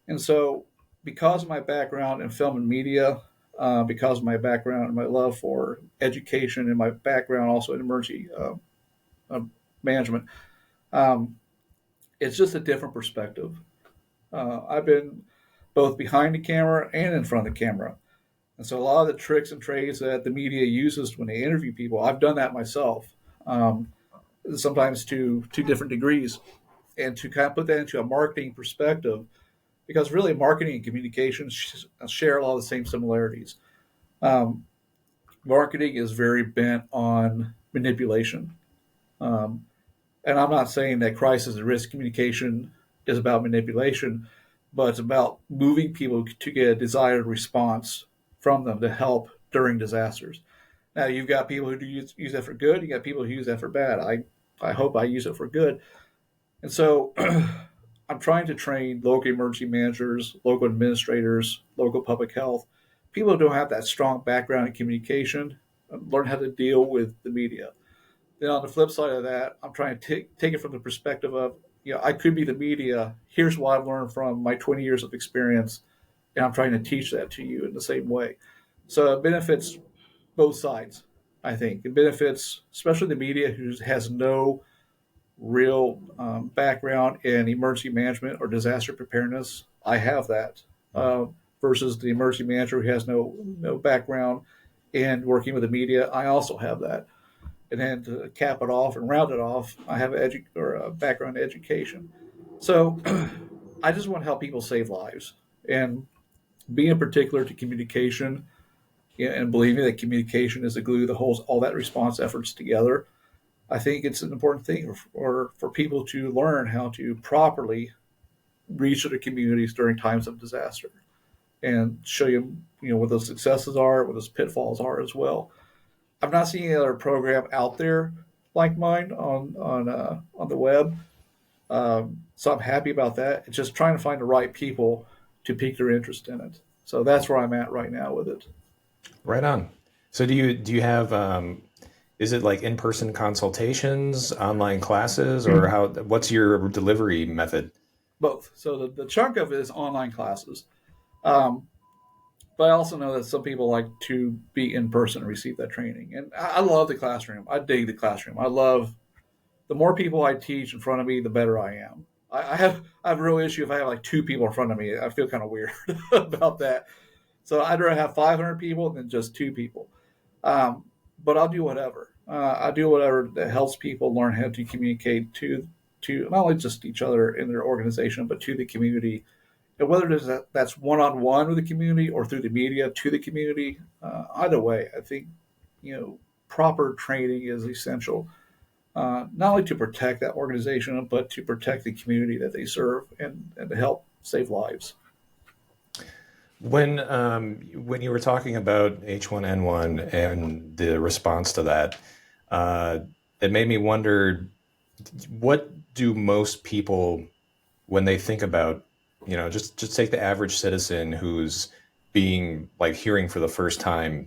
And so because of my background in film and media, because of my background and my love for education and my background also in emergency management, it's just a different perspective. I've been both behind the camera and in front of the camera. And so a lot of the tricks and trades that the media uses when they interview people, I've done that myself, sometimes to different degrees. And to kind of put that into a marketing perspective, because really marketing and communication share a lot of the same similarities. Marketing is very bent on manipulation. And I'm not saying that crisis and risk communication is about manipulation, but it's about moving people to get a desired response from them to help during disasters. Now, you've got people who use that for good. You got people who use that for bad. I hope I use it for good. And so I'm trying to train local emergency managers, local administrators, local public health, people who don't have that strong background in communication, learn how to deal with the media. Then on the flip side of that, I'm trying to take it from the perspective of, I could be the media. Here's what I've learned from my 20 years of experience, and I'm trying to teach that to you in the same way. So it benefits both sides, I think. It benefits especially the media who has no real background in emergency management or disaster preparedness. I have that, versus the emergency manager who has no background in working with the media. I also have that. And then to cap it off and round it off, I have a background in education. So I just want to help people save lives, and being particular to communication, and believing that communication is the glue that holds all that response efforts together. I think it's an important thing for people to learn how to properly reach their communities during times of disaster, and show you, what those successes are, what those pitfalls are as well. I've not seen any other program out there like mine on the web, so I'm happy about that. It's just trying to find the right people to pique their interest in it. So that's where I'm at right now with it. Right on. So do you have is it like in-person consultations, online classes, or what's your delivery method? Both. So the chunk of it is online classes. But I also know that some people like to be in person and receive that training. And I love the classroom. I dig the classroom. I love the more people I teach in front of me, the better I am. I have a real issue if I have like two people in front of me. I feel kind of weird about that. So I'd rather have 500 people than just two people. But I'll do whatever. I do whatever that helps people learn how to communicate to not only just each other in their organization, but to the community. And whether it is that's one-on-one with the community or through the media to the community, either way, I think proper training is essential, not only to protect that organization, but to protect the community that they serve and to help save lives. When you were talking about H1N1 and the response to that, it made me wonder, what do most people, when they think about, just take the average citizen who's being like hearing for the first time,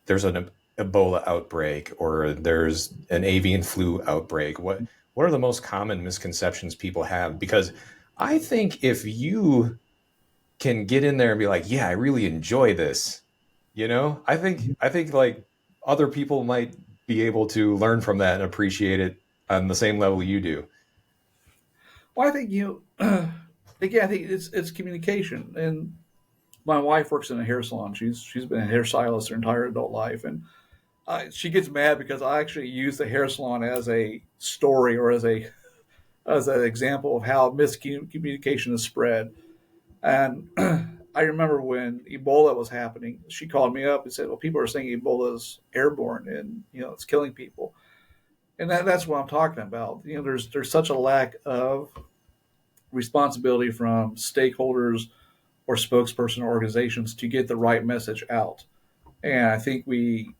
there's an Ebola outbreak or there's an avian flu outbreak. What are the most common misconceptions people have? Because I think if you can get in there and be like, yeah, I really enjoy this, I think like other people might be able to learn from that and appreciate it on the same level you do. Well, I think again, I think it's communication. And my wife works in a hair salon. She's been a hairstylist her entire adult life, and she gets mad because I actually use the hair salon as a story or as an example of how miscommunication is spread. And I remember when Ebola was happening, she called me up and said, "Well, people are saying Ebola is airborne and it's killing people." And that's what I'm talking about. There's such a lack of responsibility from stakeholders or spokesperson organizations to get the right message out. And I think we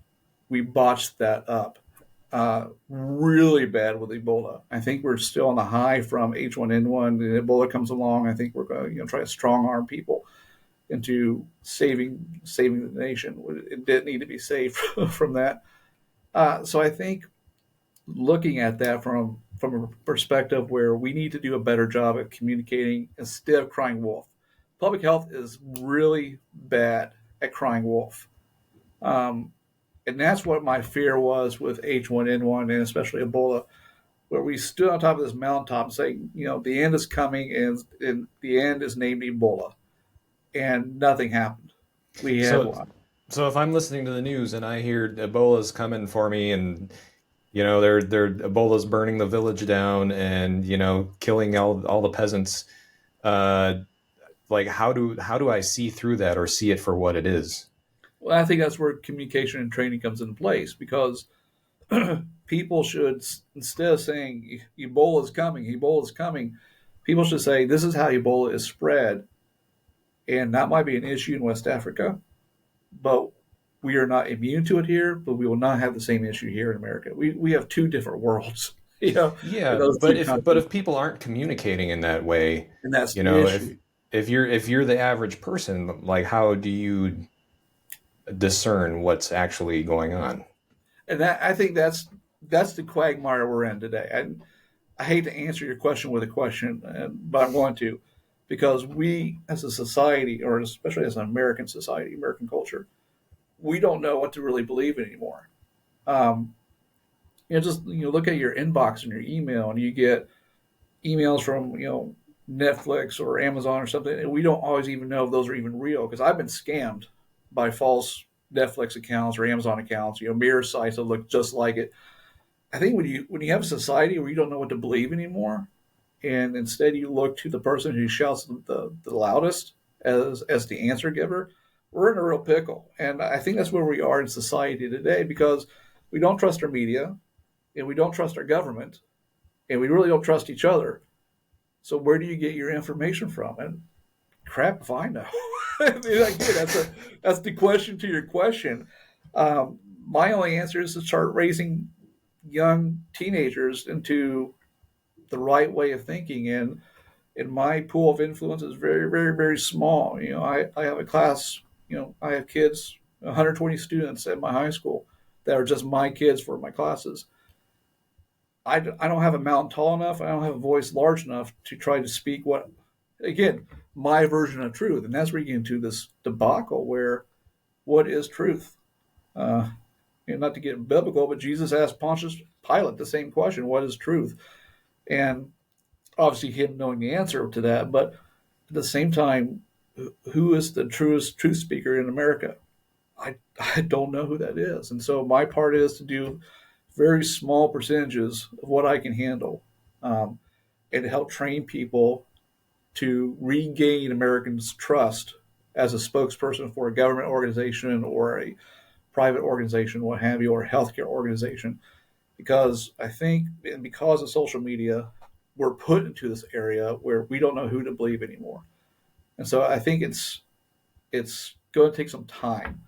botched that up really bad with Ebola. I think we're still on the high from H1N1. And Ebola comes along. I think we're going to try to strong arm people into saving the nation. It didn't need to be saved from that. So I think looking at that from a perspective where we need to do a better job at communicating instead of crying wolf. Public health is really bad at crying wolf. Um, and that's what my fear was with H1N1 and especially Ebola, where we stood on top of this mountaintop saying, the end is coming and the end is named Ebola. And nothing happened. We had So, one. so if I'm listening to the news and I hear Ebola's coming for me and they're Ebola's burning the village down and killing all the peasants, uh, like how do I see through that or see it for what it is? Well, I think that's where communication and training comes into place because people should, instead of saying Ebola is coming, people should say, this is how Ebola is spread. And that might be an issue in West Africa, but we are not immune to it here, but we will not have the same issue here in America. We have two different worlds, in Yeah, those but two if countries. people aren't communicating in that way, And that's you the know, issue. if you're the average person, like how do you discern what's actually going on? And I think that's the quagmire we're in today. I hate to answer your question with a question, but I'm going to, because we as a society, or especially as an American society, American culture, we don't know what to really believe anymore. Um, just look at your inbox and your email, and you get emails from Netflix or Amazon or something, and we don't always even know if those are even real. Because I've been scammed by false Netflix accounts or Amazon accounts, mirror sites that look just like it. I think when you have a society where you don't know what to believe anymore, and instead you look to the person who shouts the loudest as the answer giver, we're in a real pickle. And I think that's where we are in society today because we don't trust our media and we don't trust our government and we really don't trust each other. So where do you get your information from? And crap if I know. Again, that's the question to your question. My only answer is to start raising young teenagers into the right way of thinking. And my pool of influence is very, very, very small. I have a class, I have kids, 120 students at my high school that are just my kids for my classes. I don't have a mountain tall enough. I don't have a voice large enough to try to speak again, my version of truth. And that's where you get into this debacle where what is truth? Uh, not to get biblical, but Jesus asked Pontius Pilate the same question: "What is truth?" And obviously, him knowing the answer to that, but at the same time, who is the truest truth speaker in America? I don't know who that is. And so my part is to do very small percentages of what I can handle, um, and to help train people to regain Americans' trust as a spokesperson for a government organization or a private organization, what have you, or a healthcare organization. Because I think, and because of social media, we're put into this area where we don't know who to believe anymore. And so I think it's going to take some time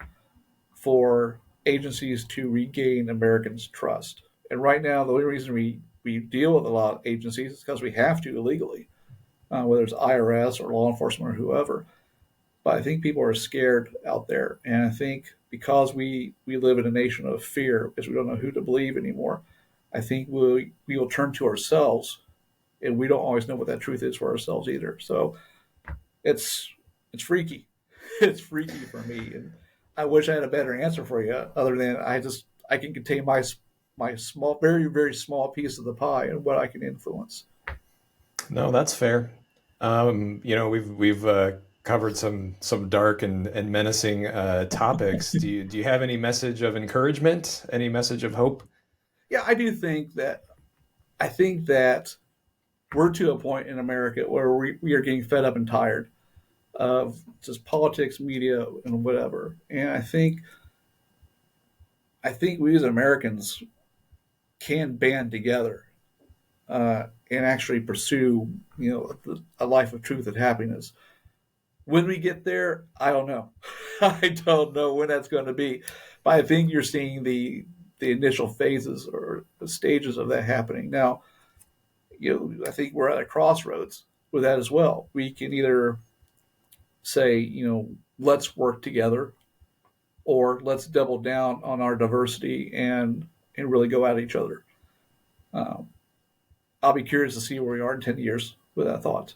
for agencies to regain Americans' trust. And right now, the only reason we deal with a lot of agencies is because we have to illegally, whether it's IRS or law enforcement or whoever. But I think people are scared out there. And I think because we live in a nation of fear, because we don't know who to believe anymore, I think we will turn to ourselves, and we don't always know what that truth is for ourselves either. So it's it's freaky. It's freaky for me, and I wish I had a better answer for you, other than I can contain my small, very very small piece of the pie and what I can influence. No, that's fair. We've covered some dark and menacing topics. Do you have any message of encouragement? Any message of hope? Yeah, I do think that I think that we're to a point in America where we are getting fed up and tired of just politics, media, and whatever. And I think we as Americans can band together, and actually pursue, a life of truth and happiness. When we get there, I don't know. I don't know when that's going to be, but I think you're seeing the initial phases or the stages of that happening now. I think we're at a crossroads with that as well. We can either say, let's work together, or let's double down on our diversity and really go at each other. Um, I'll be curious to see where we are in 10 years with that thought.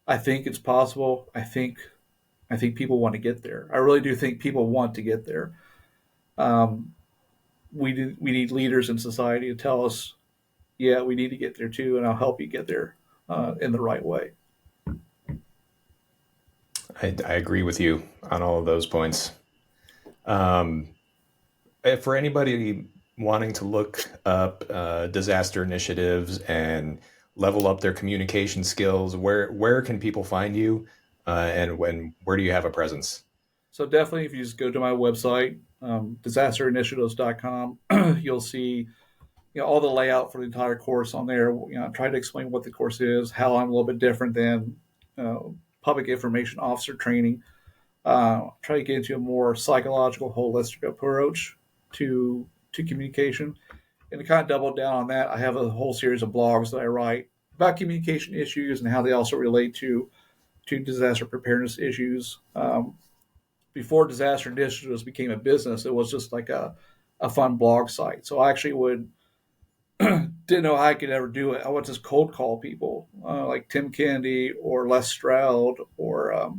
I think it's possible. I think people want to get there. I really do think people want to get there. Um, we need leaders in society to tell us, yeah, we need to get there too, and I'll help you get there in the right way. I agree with you on all of those points. Um, for anybody wanting to look up disaster initiatives and level up their communication skills, where can people find you, and where do you have a presence? So definitely, if you just go to my website, disasterinitiatives.com, you'll see all the layout for the entire course on there. I try to explain what the course is, how I'm a little bit different than uh, public information officer training. Try to get into a more psychological, holistic approach to communication, and to kind of double down on that, I have a whole series of blogs that I write about communication issues and how they also relate to disaster preparedness issues. Before Disaster Initiatives became a business, it was just like a fun blog site. So I actually would didn't know how I could ever do it. I would just cold call people like Tim Kennedy or Les Stroud or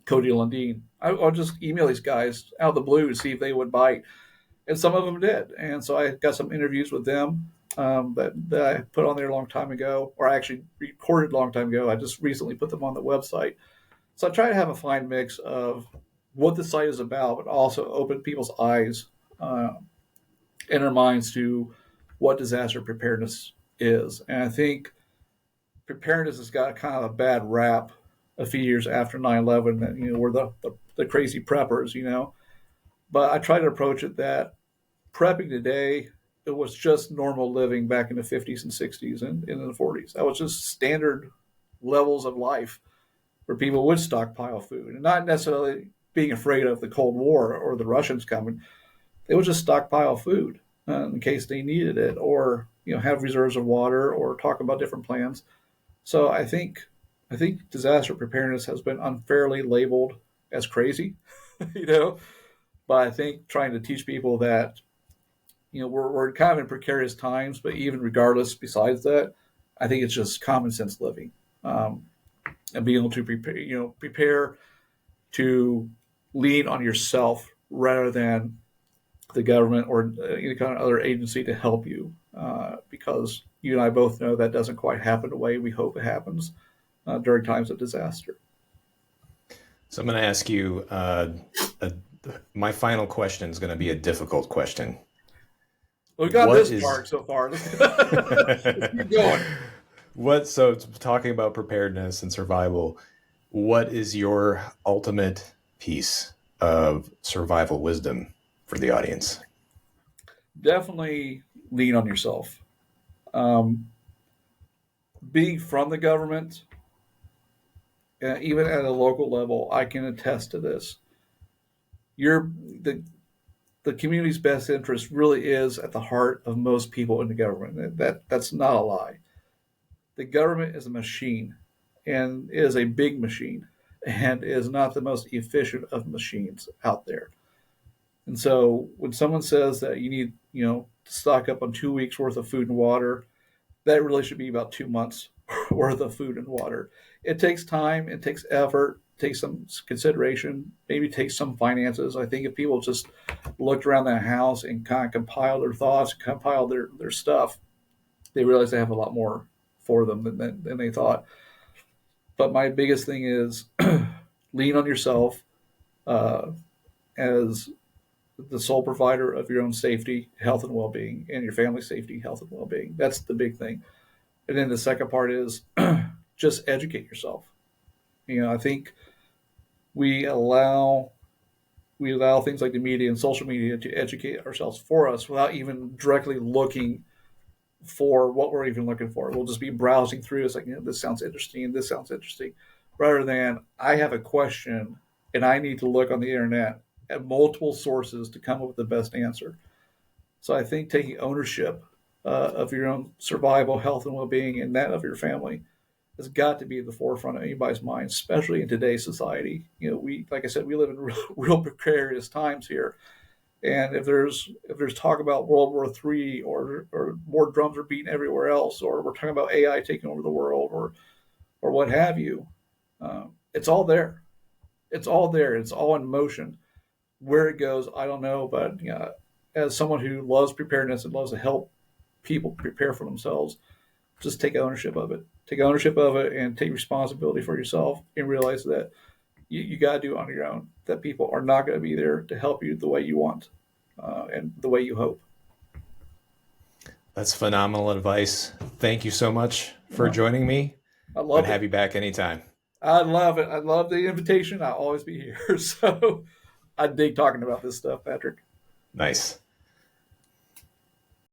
Cody Lundeen. I'll just email these guys out of the blue to see if they would bite, and some of them did. And so I got some interviews with them that I put on there a long time ago, or I actually recorded a long time ago. I just recently put them on the website. So I try to have a fine mix of what the site is about, but also open people's eyes uh, and their minds to what disaster preparedness is. And I think preparedness has got kind of a bad rap a few years after 9/11 that, we're the crazy preppers, But I try to approach it that prepping today, it was just normal living back in the 50s and 60s and in the 40s. That was just standard levels of life where people would stockpile food, and not necessarily being afraid of the Cold War or the Russians coming. They would just stockpile food in case they needed it, or have reserves of water, or talk about different plans. So I think disaster preparedness has been unfairly labeled as crazy, you know. But I think trying to teach people that we're kind of in precarious times, but even regardless, besides that, I think it's just common sense living, um, and being able to prepare to lean on yourself rather than the government or any kind of other agency to help you, because you and I both know that doesn't quite happen the way we hope it happens during times of disaster. So I'm going to ask you a my final question is going to be a difficult question. We got What this is far so far. Let's keep going. so talking about preparedness and survival, what is your ultimate piece of survival wisdom for the audience? Definitely lean on yourself. Um, Being from the government, even at a local level, I can attest to this. You're the community's best interest really is at the heart of most people in the government. That's not a lie. The government is a machine, and is a big machine, and is not the most efficient of machines out there. And so when someone says that you need, to stock up on 2 weeks worth of food and water, that really should be about 2 months worth of food and water. It takes time, it takes effort, it takes some consideration, maybe takes some finances. I think if people just looked around the house and kind of compiled their thoughts, compiled their stuff, they realize they have a lot more for them than they thought. But my biggest thing is lean on yourself uh, as the sole provider of your own safety, health, and well being, and your family's safety, health, and well being. That's the big thing. And then the second part is just educate yourself. I think we allow things like the media and social media to educate ourselves for us without even directly looking for what we're even looking for. We'll just be browsing through. It's like, this sounds interesting. This sounds interesting. Rather than I have a question and I need to look on the internet at multiple sources to come up with the best answer. So I think taking ownership of your own survival, health, and well-being, and that of your family has got to be at the forefront of anybody's mind, especially in today's society. Like I said, we live in real precarious times here. And if there's talk about World War III, or more drums are beating everywhere else, or we're talking about AI taking over the world, or what have you, it's all there. It's all there. It's all in motion. Where it goes, I don't know. But as someone who loves preparedness and loves to help people prepare for themselves, just take ownership of it. Take ownership of it and take responsibility for yourself, and realize that you got to do it on your own. That people are not going to be there to help you the way you want and the way you hope. That's phenomenal advice. Thank you so much for joining me. I love I'd have you back anytime. I love it. I love the invitation. I'll always be here. So I dig talking about this stuff, Patrick. Nice.